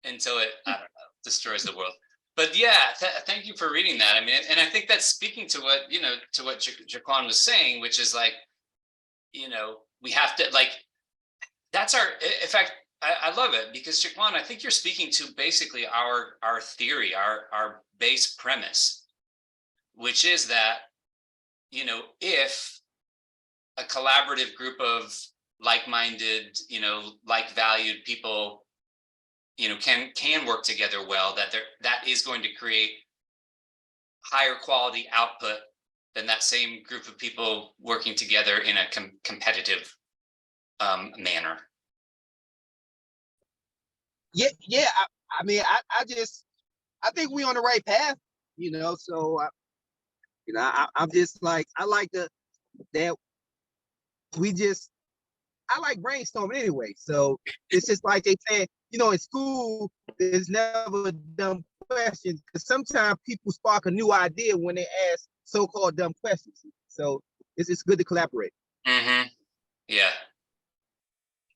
Until it, I don't know, destroys the world. But yeah, thank you for reading that. I mean, and I think that's speaking to what, you know, to what Jaquan was saying, which is like, you know, we have to like, that's our, in fact, I love it because Shaquan, I think you're speaking to basically our theory, our base premise, which is that, you know, if a collaborative group of like-minded, you know, like-valued people, you know, can work together well, that is going to create higher quality output than that same group of people working together in a competitive manner. Yeah, yeah. I mean, I think we're on the right path, you know. So, you know, I'm just like, I like that we just, I like brainstorming anyway. So it's just like they say, you know, in school, there's never dumb questions because sometimes people spark a new idea when they ask so-called dumb questions. So it's good to collaborate. Mm-hmm. Yeah.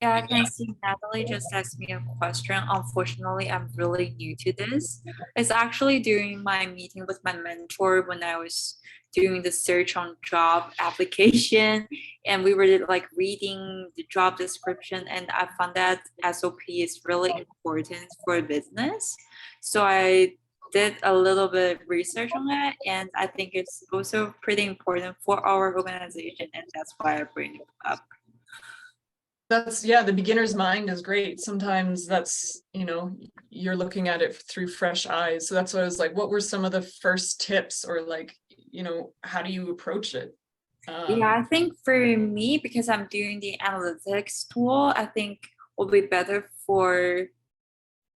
Yeah, I Yeah. can see Natalie just asked me a question. Unfortunately, I'm really new to this. It's actually during my meeting with my mentor when I was doing the search on job application, and we were like reading the job description, and I found that SOP is really important for business. So I did a little bit of research on that, and I think it's also pretty important for our organization, and that's why I bring it up. That's, yeah, the beginner's mind is great. Sometimes that's, you know, you're looking at it through fresh eyes. So that's what I was like, what were some of the first tips, or like, you know, how do you approach it? Yeah, I think for me, because I'm doing the analytics tool, I think will be better for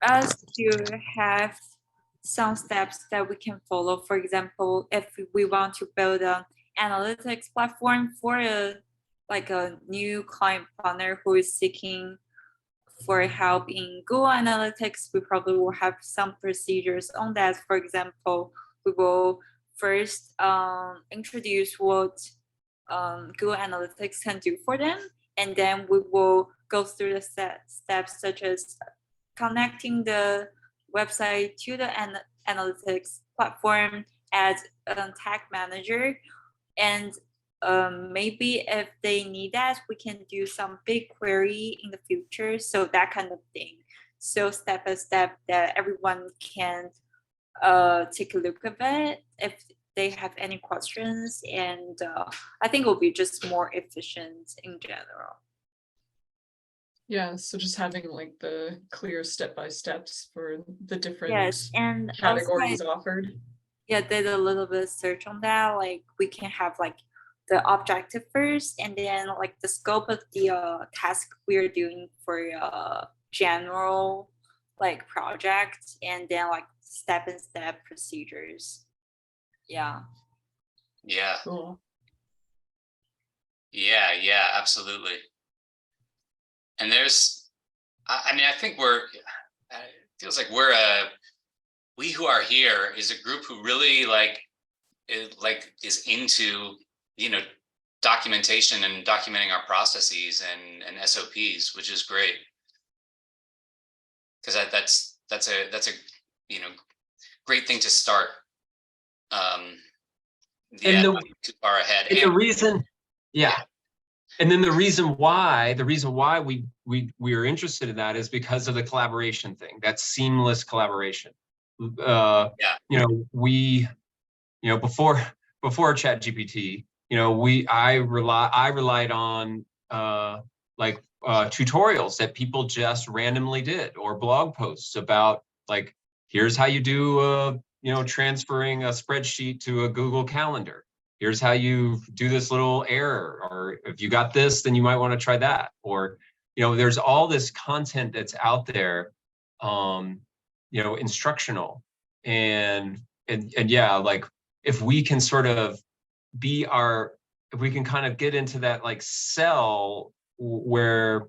us to have some steps that we can follow. For example, if we want to build an analytics platform for a new client partner who is seeking for help in Google Analytics, we probably will have some procedures on that. For example, we will first introduce what Google Analytics can do for them, and then we will go through the steps such as connecting the website to the analytics platform as a tag manager, and maybe if they need that, we can do some BigQuery in the future. So that kind of thing. So step by step that everyone can take a look at it if they have any questions, and I think it will be just more efficient in general. Yeah, so just having like the clear step-by-steps for the different Yes, and also categories offered. yeah, did a little bit of search on that. Like we can have like the objective first, and then like the scope of the task we're doing for general like project, and then like step-by-step procedures. Yeah. Yeah. Cool. Yeah. Yeah. Absolutely. And there's, I mean, I think it feels like we who are here is a group who really is into, you know, documentation and documenting our processes and SOPs, which is great. Because that's a you know, great thing to start. Yeah, too far ahead. And the reason, yeah. And then the reason why we are interested in that is because of the collaboration thing, that seamless collaboration. Yeah. You know, before ChatGPT, you know, I relied on tutorials that people just randomly did, or blog posts about like, here's how you do you know, transferring a spreadsheet to a Google Calendar. Here's how you do this little error, or if you got this, then you might want to try that. Or, you know, there's all this content that's out there, you know, instructional, and yeah, like if we can sort of if we can kind of get into that like cell where,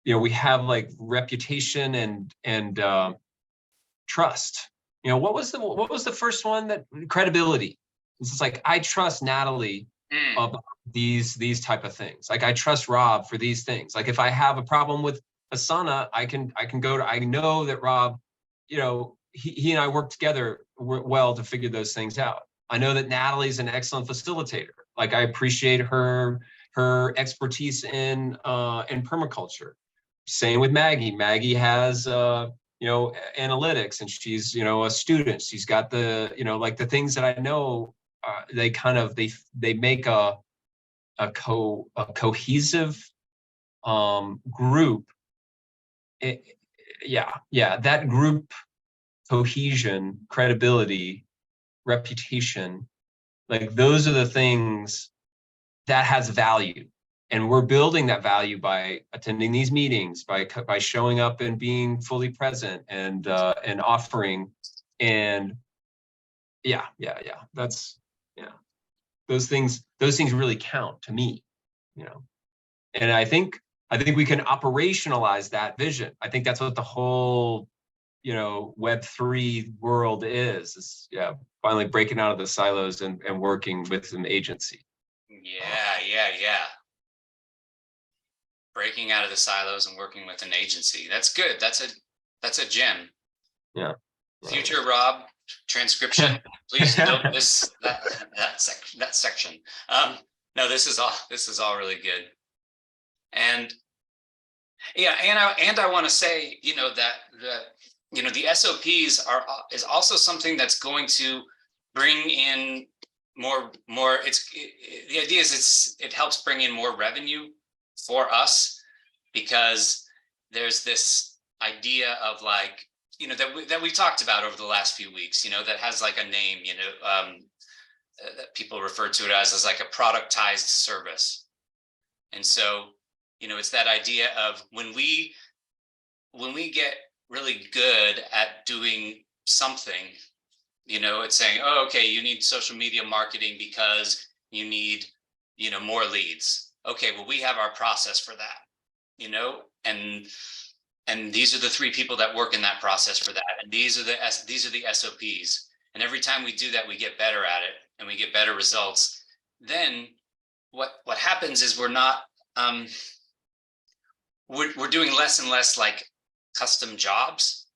you know, we have like reputation and trust. You know, what was the first one? That credibility. It's just like, I trust Natalie about these type of things. Like I trust Rob for these things. Like if I have a problem with Asana, I know that Rob, you know, he and I work together well to figure those things out. I know that Natalie's an excellent facilitator. Like I appreciate her expertise in permaculture. same with Maggie. Maggie has, analytics, and she's, a student. She's got the, like the things that I know, they kind of, they make a cohesive group. That group cohesion, credibility, reputation, like those are the things that has value. And we're building that value by attending these meetings, by showing up and being fully present and offering. And that's those things really count to me, and I think we can operationalize that vision. I think that's what the whole Web3 world is finally breaking out of the silos and working with an agency. Yeah. Breaking out of the silos and working with an agency. That's good. That's a gem. Yeah. Future Rob transcription. Please note that section. No, this is all really good. And I want to say, that the SOPs is also something that's going to bring in more. The idea is it helps bring in more revenue for us, because there's this idea of like, that we talked about over the last few weeks, that has like a name, that people refer to it as like a productized service. And so, it's that idea of when we get really good at doing something, it's saying, oh, okay, you need social media marketing because you need, more leads. Okay, well, we have our process for that, and these are the 3 people that work in that process for that. And these are the SOPs. And every time we do that, we get better at it and we get better results. Then what happens is we're not, we're doing less and less like custom jobs,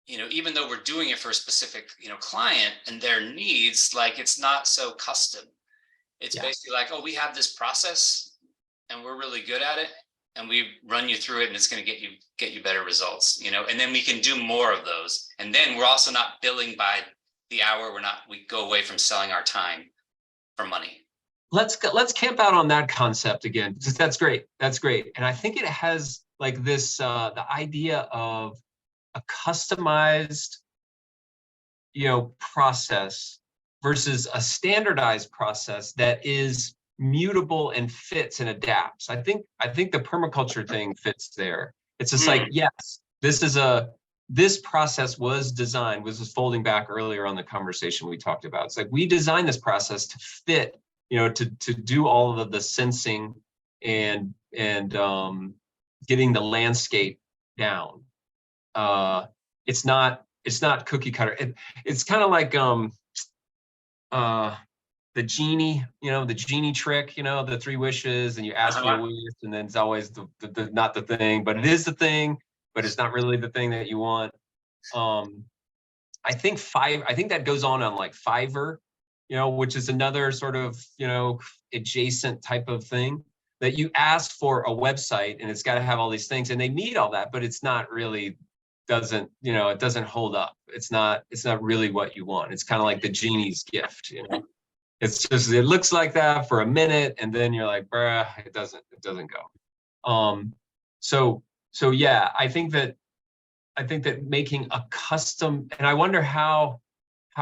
even though we're doing it for a specific, client and their needs, like it's not so custom. It's basically like, oh, we have this process and we're really good at it, and we run you through it, and it's going to get you better results, and then we can do more of those. And then we're also not billing by the hour. We go away from selling our time for money. Let's camp out on that concept again, because that's great. And I think it has like this, the idea of a customized, process versus a standardized process that is mutable and fits and adapts. I think the permaculture thing fits there. It's just like, yes, this process was designed, was folding back earlier on the conversation we talked about. It's like we designed this process to fit, to do all of the sensing and getting the landscape down. It's not cookie cutter. It's kind of like the genie, the genie trick, the 3 wishes, and you ask for a wish, and then it's always the not the thing, but it is the thing, but it's not really the thing that you want. I think that goes on like Fiverr, which is another sort of, adjacent type of thing, that you ask for a website and it's got to have all these things and they meet all that, but it's not really, it doesn't hold up. It's not really what you want. It's kind of like the genie's gift, It's just, it looks like that for a minute and then you're like, bruh, it doesn't go. So yeah, I think that making a custom, and I wonder how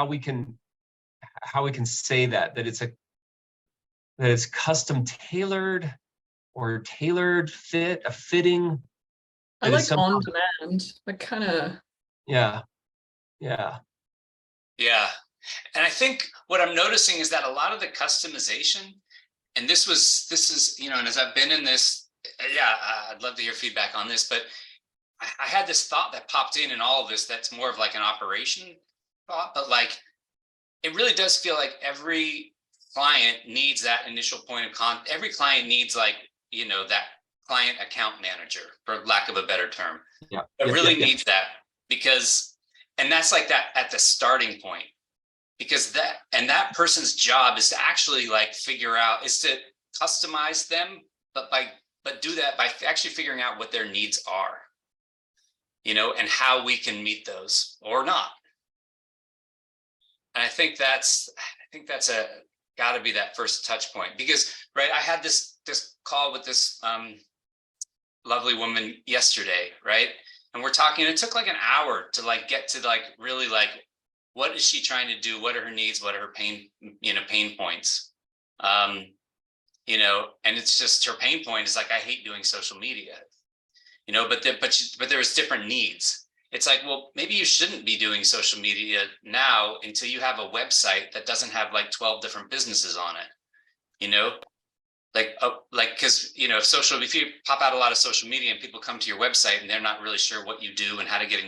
we can say that it's custom tailored or tailored fit, a fitting. I like on demand, like kind of. Yeah. And I think what I'm noticing is that a lot of the customization, and this is, and as I've been in this, I'd love to hear feedback on this, but I had this thought that popped in all of this that's more of like an operation thought, but like, it really does feel like every client needs that initial point of contact. Every client needs like, that client account manager, for lack of a better term. Yeah. It really needs that, because, and that's like that at the starting point, because that person's job is to actually like figure out, is to customize them, but but do that by actually figuring out what their needs are, you know, and how we can meet those or not. And I think that's got to be that first touch point, because right, I had this call with this lovely woman yesterday, right, and we're talking. It took like an hour to like get to like really like, what is she trying to do? What are her needs? What are her pain points? You know, and it's just her pain point is like, I hate doing social media, you know, but there's different needs. It's like, well, maybe you shouldn't be doing social media now until you have a website that doesn't have like 12 different businesses on it, you know, like because, you know, if you pop out a lot of social media and people come to your website and they're not really sure what you do and how to get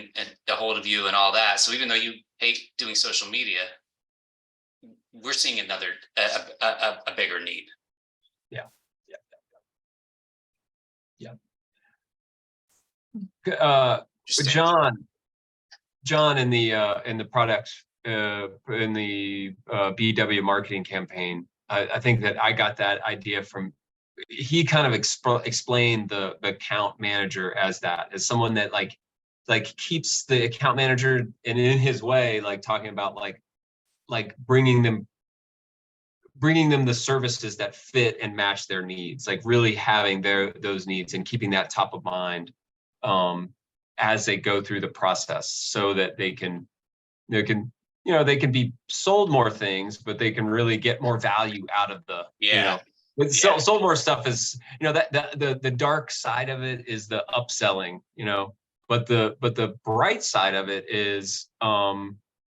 a hold of you and all that. So even though you hate doing social media, we're seeing a bigger need. John in the products in the BW marketing campaign, I think that I got that idea from, he kind of explained the account manager as someone that like keeps the account manager, and in his way, like talking about like bringing them the services that fit and match their needs, like really having those needs and keeping that top of mind as they go through the process, so that they can be sold more things, but they can really get more value out of the, sold more stuff is, that the dark side of it is the upselling, but the bright side of it is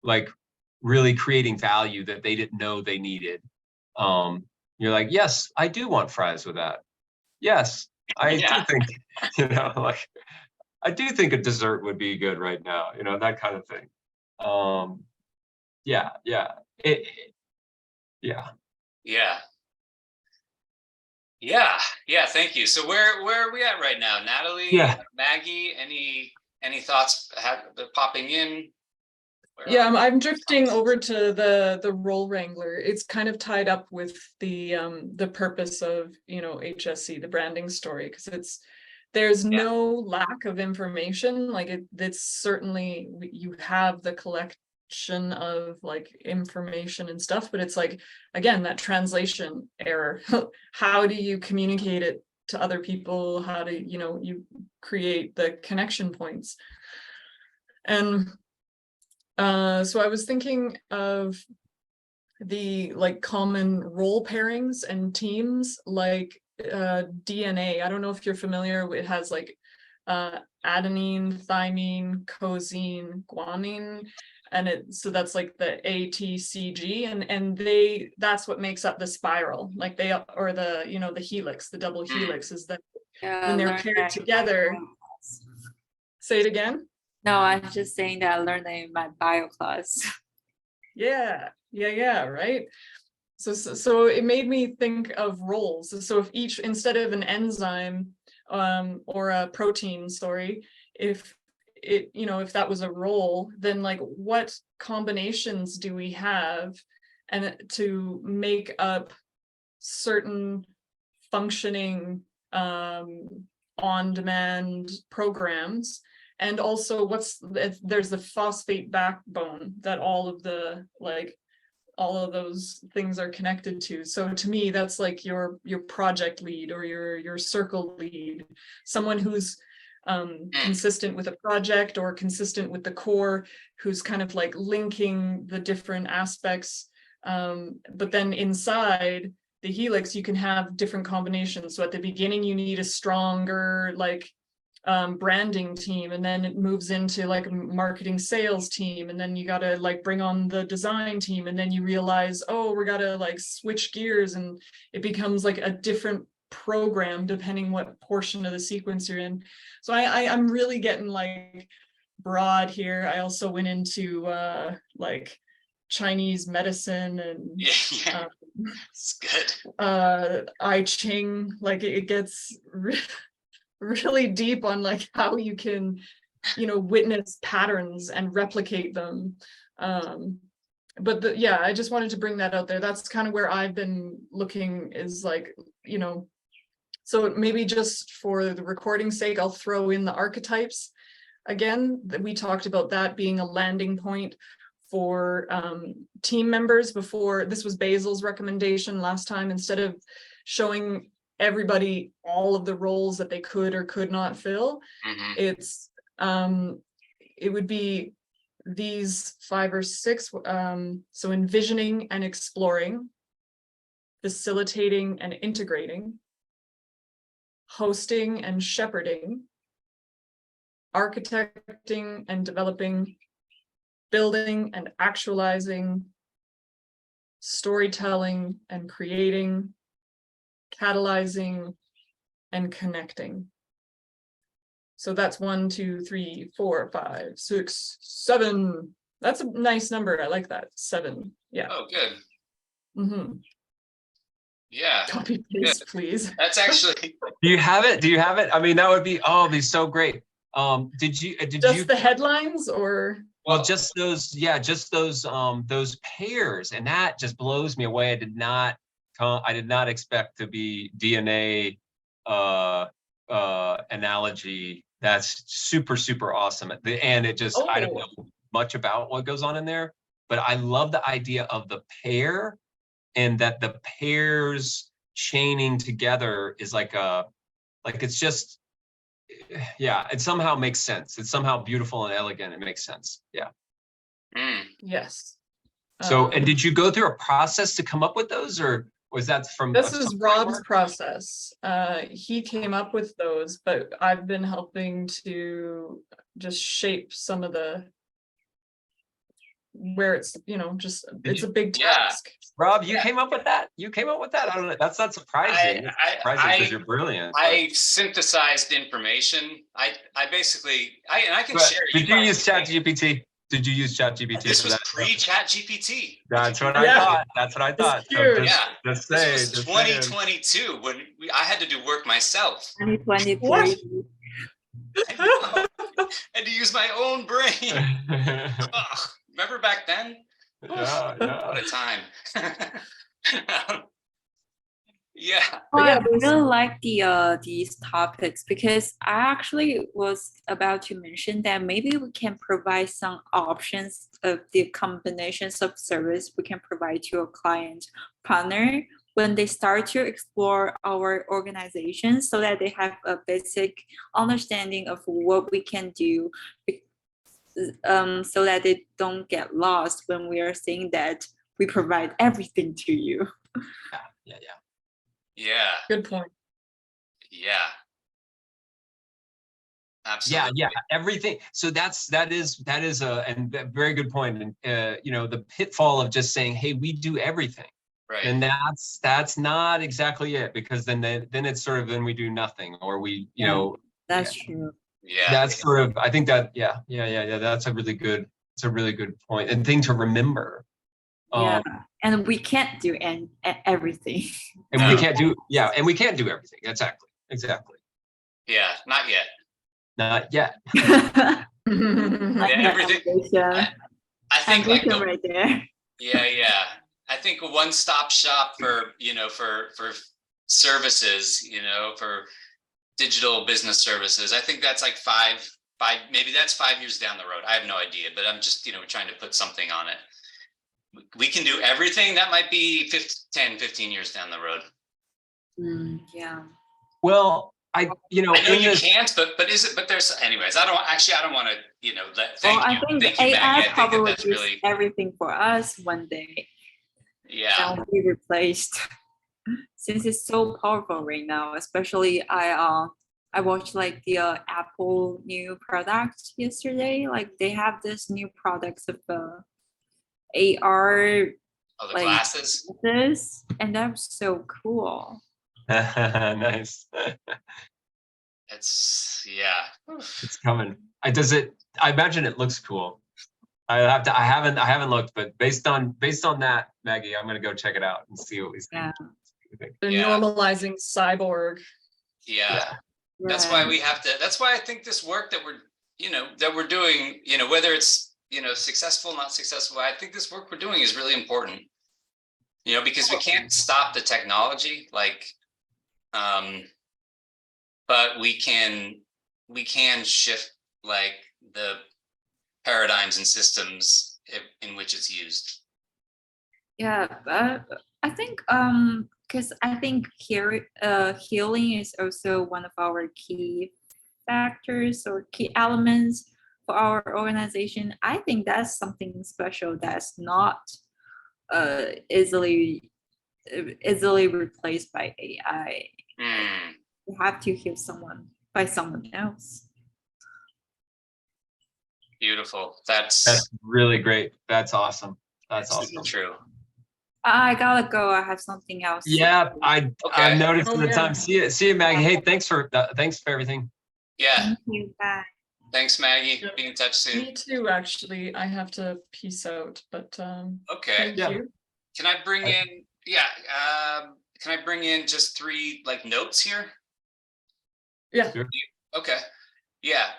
like really creating value that they didn't know they needed. You're like, yes, I do want fries with that. Yes, I do think, like, I do think a dessert would be good right now, that kind of thing. Yeah. Thank you. So where are we at right now, Natalie? Maggie, any thoughts popping in? Yeah, I'm drifting over to the role wrangler. It's kind of tied up with the purpose of, HSC, the branding story, because there's no lack of information. Like it's certainly, you have the collection of like information and stuff, but it's like, again, that translation error. How do you communicate it to other people? How do you create the connection points? And so I was thinking of the like common role pairings and teams, like DNA. I don't know if you're familiar. It has like adenine, thymine, cosine, guanine, and so that's like the ATCG, and that's what makes up the spiral. Like the helix, the double helix is that when they're paired together. Say it again. No, I'm just saying that I learned that in my bio class. Yeah, right. So it made me think of roles. So if instead of an enzyme or a protein, if that was a role, then like what combinations do we have and to make up certain functioning on-demand programs? And also there's the phosphate backbone that all of those things are connected to. So to me, that's like your project lead or your circle lead, someone who's consistent with a project or consistent with the core, who's kind of like linking the different aspects. But then inside the helix, you can have different combinations. So at the beginning, you need a stronger branding team, and then it moves into like a marketing sales team, and then you got to like bring on the design team, and then you realize, oh, we got to like switch gears, and it becomes like a different program depending what portion of the sequence you're in. So I'm really getting like broad here. I also went into like Chinese medicine and it's good. I Ching, like it gets really deep on like how you can witness patterns and replicate them. But I just wanted to bring that out there. That's kind of where I've been looking, is like So maybe just for the recording's sake, I'll throw in the archetypes. Again, that we talked about that being a landing point for team members before. This was Basil's recommendation last time. Instead of showing everybody all of the roles that they could or could not fill, it's it would be these 5 or 6. So envisioning and exploring, facilitating and integrating, hosting and shepherding, architecting and developing, building and actualizing, storytelling and creating, catalyzing and connecting. So that's 1, 2, 3, 4, 5, 6, 7. That's a nice number. I like that. 7. Yeah. Oh, good. Mm-hmm. Yeah. Copy paste, please. That's actually. Do you have it? Do you have it? I mean, that would be, oh, it'd be so great. Did you Just the headlines or? Well, just those, yeah, just those pairs, and that just blows me away. I did not expect to be DNA analogy. That's super, super awesome. And it just, I don't know much about what goes on in there, but I love the idea of the pair, and that the pairs chaining together is like it's just, yeah, it somehow makes sense. It's somehow beautiful and elegant. It makes sense. Yeah. Yes. So, and did you go through a process to come up with those, or was that from? This is Rob's process. He came up with those, but I've been helping to just shape some of the, where it's, just, it's a big task. Rob, you came up with that? You came up with that? I don't know. That's not surprising. It's surprising because you're brilliant. I synthesized information. I basically, I can share. Did you use ChatGPT? Did you use ChatGPT? This was pre-ChatGPT. That's what I thought. That's what I thought. So just say, this was 2022 when I had to do work myself. 2023. I had to use my own brain. Ugh, remember back then? Yeah. What a time. Yeah. Oh, I really like these topics, because I actually was about to mention that maybe we can provide some options of the combinations of service we can provide to a client partner when they start to explore our organization, so that they have a basic understanding of what we can do, so that they don't get lost when we are saying that we provide everything to you. Yeah. Good point. Yeah. Absolutely. Yeah, everything. So that is a very good point. And the pitfall of just saying, hey, we do everything. Right. And that's not exactly it, because then it's sort of, then we do nothing, or we, That's true. Yeah. That's sort of, I think that, that's a really good point and thing to remember. And we can't do everything. And we can't do, and we can't do everything. Exactly. Yeah, not yet. Not yet. Everything. I think right there. Yeah. I think a one-stop shop for services, for digital business services. I think that's like five, maybe that's 5 years down the road. I have no idea, but I'm just, trying to put something on it. We can do everything. That might be 10, 15 years down the road. Yeah. Well, I know you can't, but there's, anyways, I don't want to, I think thank you, AI Maggie. probably that's does really everything for us one day. Yeah. That will be replaced. Since it's so powerful right now, especially I watched like the Apple new product yesterday. Like they have this new products of AR glasses, and that's so cool. Nice. It's coming. I imagine it looks cool. I haven't looked, but based on that, Maggie, I'm gonna go check it out and see what we see. Yeah. They're normalizing cyborg. Yeah. That's why we have to. That's why I think this work that we're doing, whether it's successful, not successful, I think this work we're doing is really important. Because we can't stop the technology. Like, but we can shift like the paradigms and systems in which it's used. Yeah, but I think because I think here healing is also one of our key factors or key elements for our organization. I think that's something special that's not easily replaced by AI. Hmm. You have to heal someone by someone else. Beautiful. That's really great. That's awesome. That's super awesome. true. I gotta go. I have something else. Yeah, I Okay. noticed Oh, the yeah. time. See you, Maggie. Hey, thanks for everything. Yeah. Thank you. Bye. Thanais, Maggie. Yep. Be in touch soon. Me too, actually. I have to peace out, but Okay. thank Yeah. you. Can I bring in? Yeah. Can I bring in just 3 like notes here? Yeah. Sure. Okay. Yeah.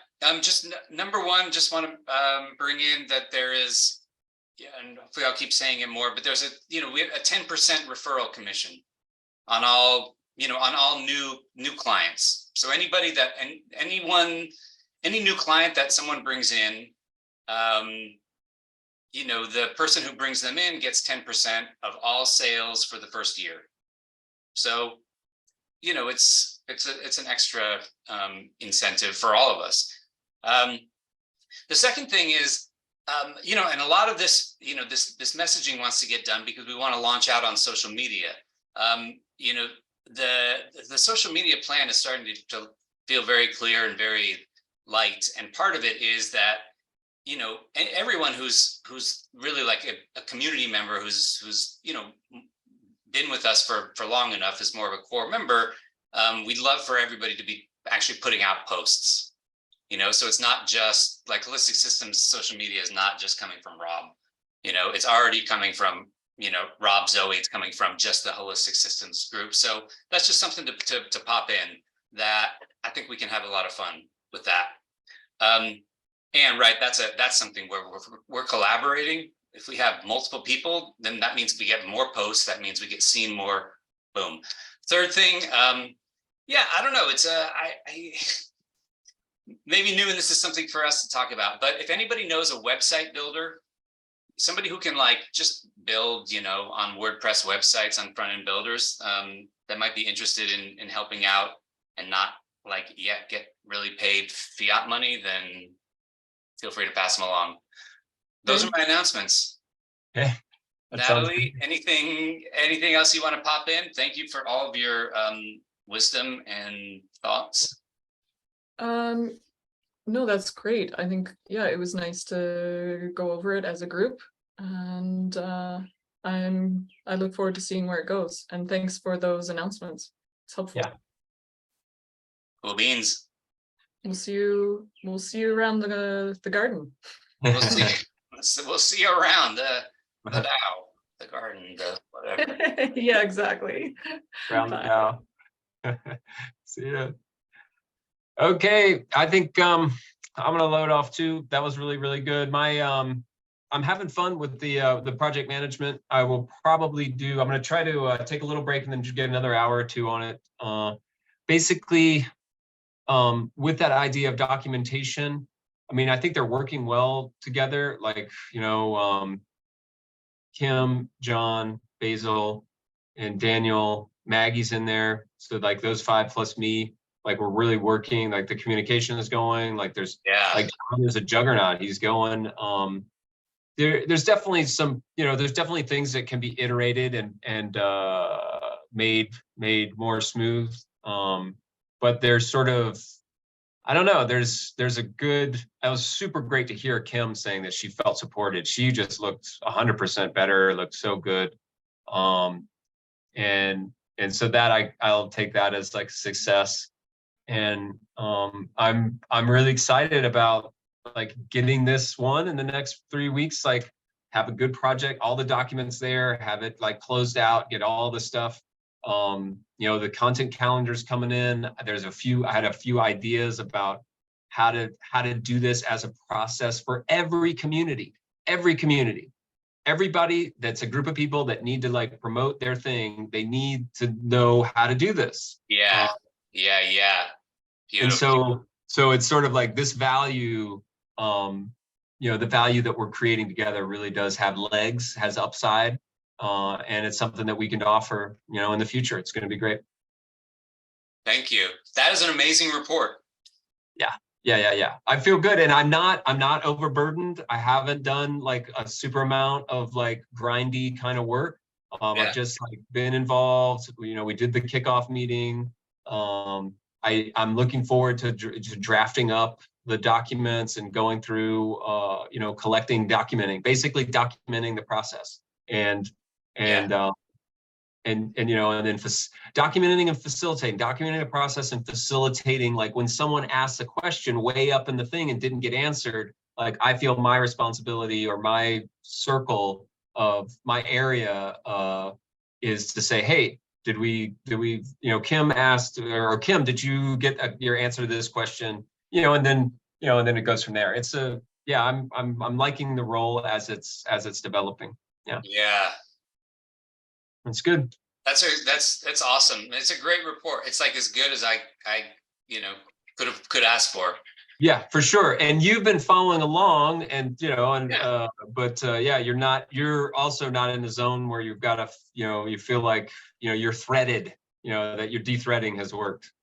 Just number one, just want to bring in that there is, yeah, and hopefully I'll keep saying it more, but there's we have a 10% referral commission on all, on all new clients. So anybody that, and any new client that someone brings in, the person who brings them in gets 10% of all sales for the first year. So, it's an extra incentive for all of us. The second thing is, and a lot of this, this messaging wants to get done because we want to launch out on social media. The social media plan is starting to feel very clear and very light. And part of it is that, everyone who's really like a community member who's been with us for long enough is more of a core member. We'd love for everybody to be actually putting out posts, so it's not just like Holistic Systems social media is not just coming from Rob, it's already coming from, Rob, Zoe, it's coming from just the Holistic Systems group. So that's just something to pop in that I think we can have a lot of fun with that. And right, that's something where we're collaborating. If we have multiple people, then that means we get more posts. That means we get seen more. Boom. Third thing, yeah, I don't know. It's I maybe new, and this is something for us to talk about. But if anybody knows a website builder, somebody who can like just build, on WordPress websites on front end builders, that might be interested in helping out and not like yet get really paid fiat money, then feel free to pass them along. Those are my announcements. Okay. That sounds Natalie, anything else you want to pop in? Thank you for all of your wisdom and thoughts. No, that's great. I think, yeah, it was nice to go over it as a group, and I look forward to seeing where it goes. And thanks for those announcements. It's helpful. Yeah. Cool beans. We'll see you around the garden. We'll see. We'll see you around the bow, the garden, the whatever. Yeah, exactly. Round the Bye. bow. See ya. Okay, I think I'm gonna load off too. That was really, really good. I'm having fun with the project management. I will probably I'm gonna try to take a little break and then just get another hour or 2 on it. Basically, with that idea of documentation, I mean, I think they're working well together. Like, Kim, John, Basil, and Daniel, Maggie's in there. So like those 5 plus me, like we're really working, like the communication is going, like there's John is a juggernaut. He's going. There's definitely some, there's definitely things that can be iterated and made more smooth. But there's sort of, I don't know, there's a good, it was super great to hear Kim saying that she felt supported. She just looked 100% better, looked so good. And so that I'll take that as like success. And I'm really excited about like getting this one in the next 3 weeks, like have a good project, all the documents there, have it like closed out, get all the stuff. The content calendar's coming in. I had a few ideas about how to do this as a process for every community, everybody that's a group of people that need to like promote their thing. They need to know how to do this. Yeah. Beautiful. so it's sort of like this value, the value that we're creating together really does have legs, has upside, and it's something that we can offer, in the future. It's going to be great. Thank you. That is an amazing report. Yeah. I feel good, and I'm not overburdened. I haven't done like a super amount of like grindy kind of work. I've just like been involved. We did the kickoff meeting. I'm looking forward to drafting up the documents and going through, documenting the process and then documenting and documenting the process and facilitating, like when someone asks a question way up in the thing and didn't get answered, like I feel my responsibility or my circle of my area is to say, hey, did we, Kim asked, or Kim, did you get your answer to this question? And then it goes from there. I'm liking the role as it's developing. Yeah. That's good. That's awesome. It's a great report. It's like as good as I could ask for. Yeah, for sure. And you've been following along, and you're also not in the zone where you've got to, you feel like, you're threaded, that your de-threading has worked.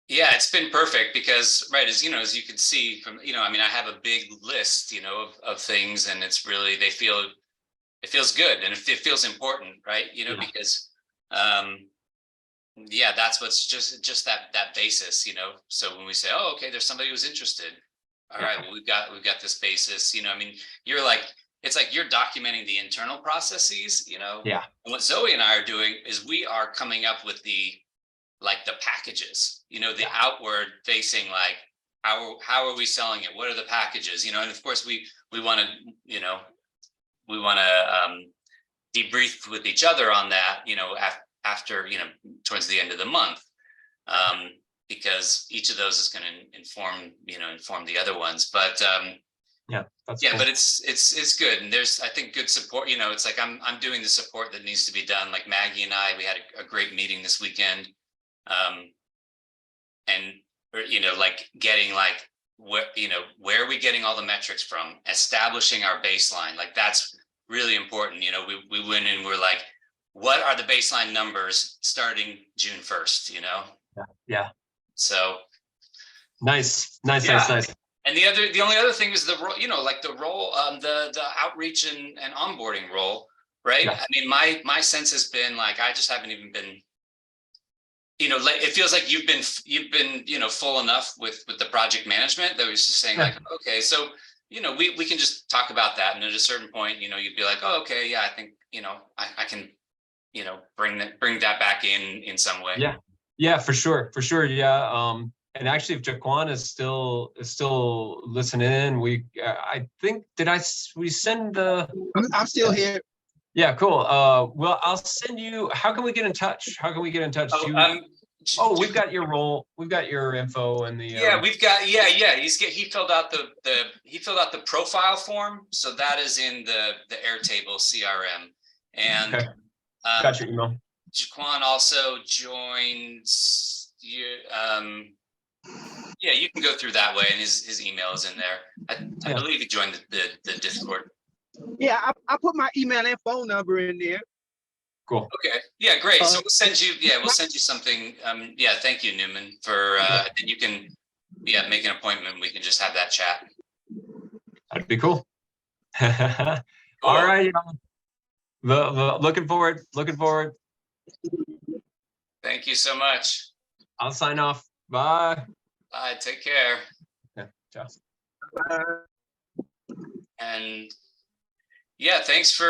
Yeah, it's been perfect because, right, as you can see from, I have a big list, of things, and it's really, it feels good, and it feels important, right? Because, that's what's just that basis, So when we say, oh, okay, there's somebody who's interested. All right, well, we've got this basis, you're like, it's like you're documenting the internal processes, Yeah. And what Zoe and I are doing is we are coming up with the packages, the outward facing, like how are we selling it? What are the packages? And of course we want to, we want to debrief with each other on that, after, towards the end of the month, because each of those is going to inform the other ones. But cool. But it's good, and there's, I think, good support. It's like I'm doing the support that needs to be done. Like Maggie and I, we had a great meeting this weekend, and like getting like where are we getting all the metrics from? Establishing our baseline, like that's really important. We went in, we're like, what are the baseline numbers starting June 1st? Yeah. So nice. And the only other thing is the role, the role, the outreach and onboarding role, right? Yeah. My sense has been like, I just haven't even been, it feels like you've been, full enough with the project management that was just saying like, okay, so, we can just talk about that. And at a certain point, you'd be like, oh, okay, yeah, I think, I can, bring that back in some way. Yeah, for sure. Yeah. And actually, if Jaquan is still listening in, I think, we send the. I'm still here. Yeah, cool. Well, I'll send you. How can we get in touch? We've got your role. We've got your info and the. We've got. He filled out the profile form, so that is in the Airtable CRM, and okay. Got your email. Jaquan also joins you. You can go through that way, and his email is in there. I believe he joined the Discord. Yeah, I put my email and phone number in there. Cool. Okay. Yeah, great. So we'll send you something. Thank you, Newman, for and you can make an appointment. We can just have that chat. That'd be cool. Cool. All right. Looking forward. Thank you so much. I'll sign off. Bye. Bye. Take care. Yeah. Ciao. Bye. And thanks for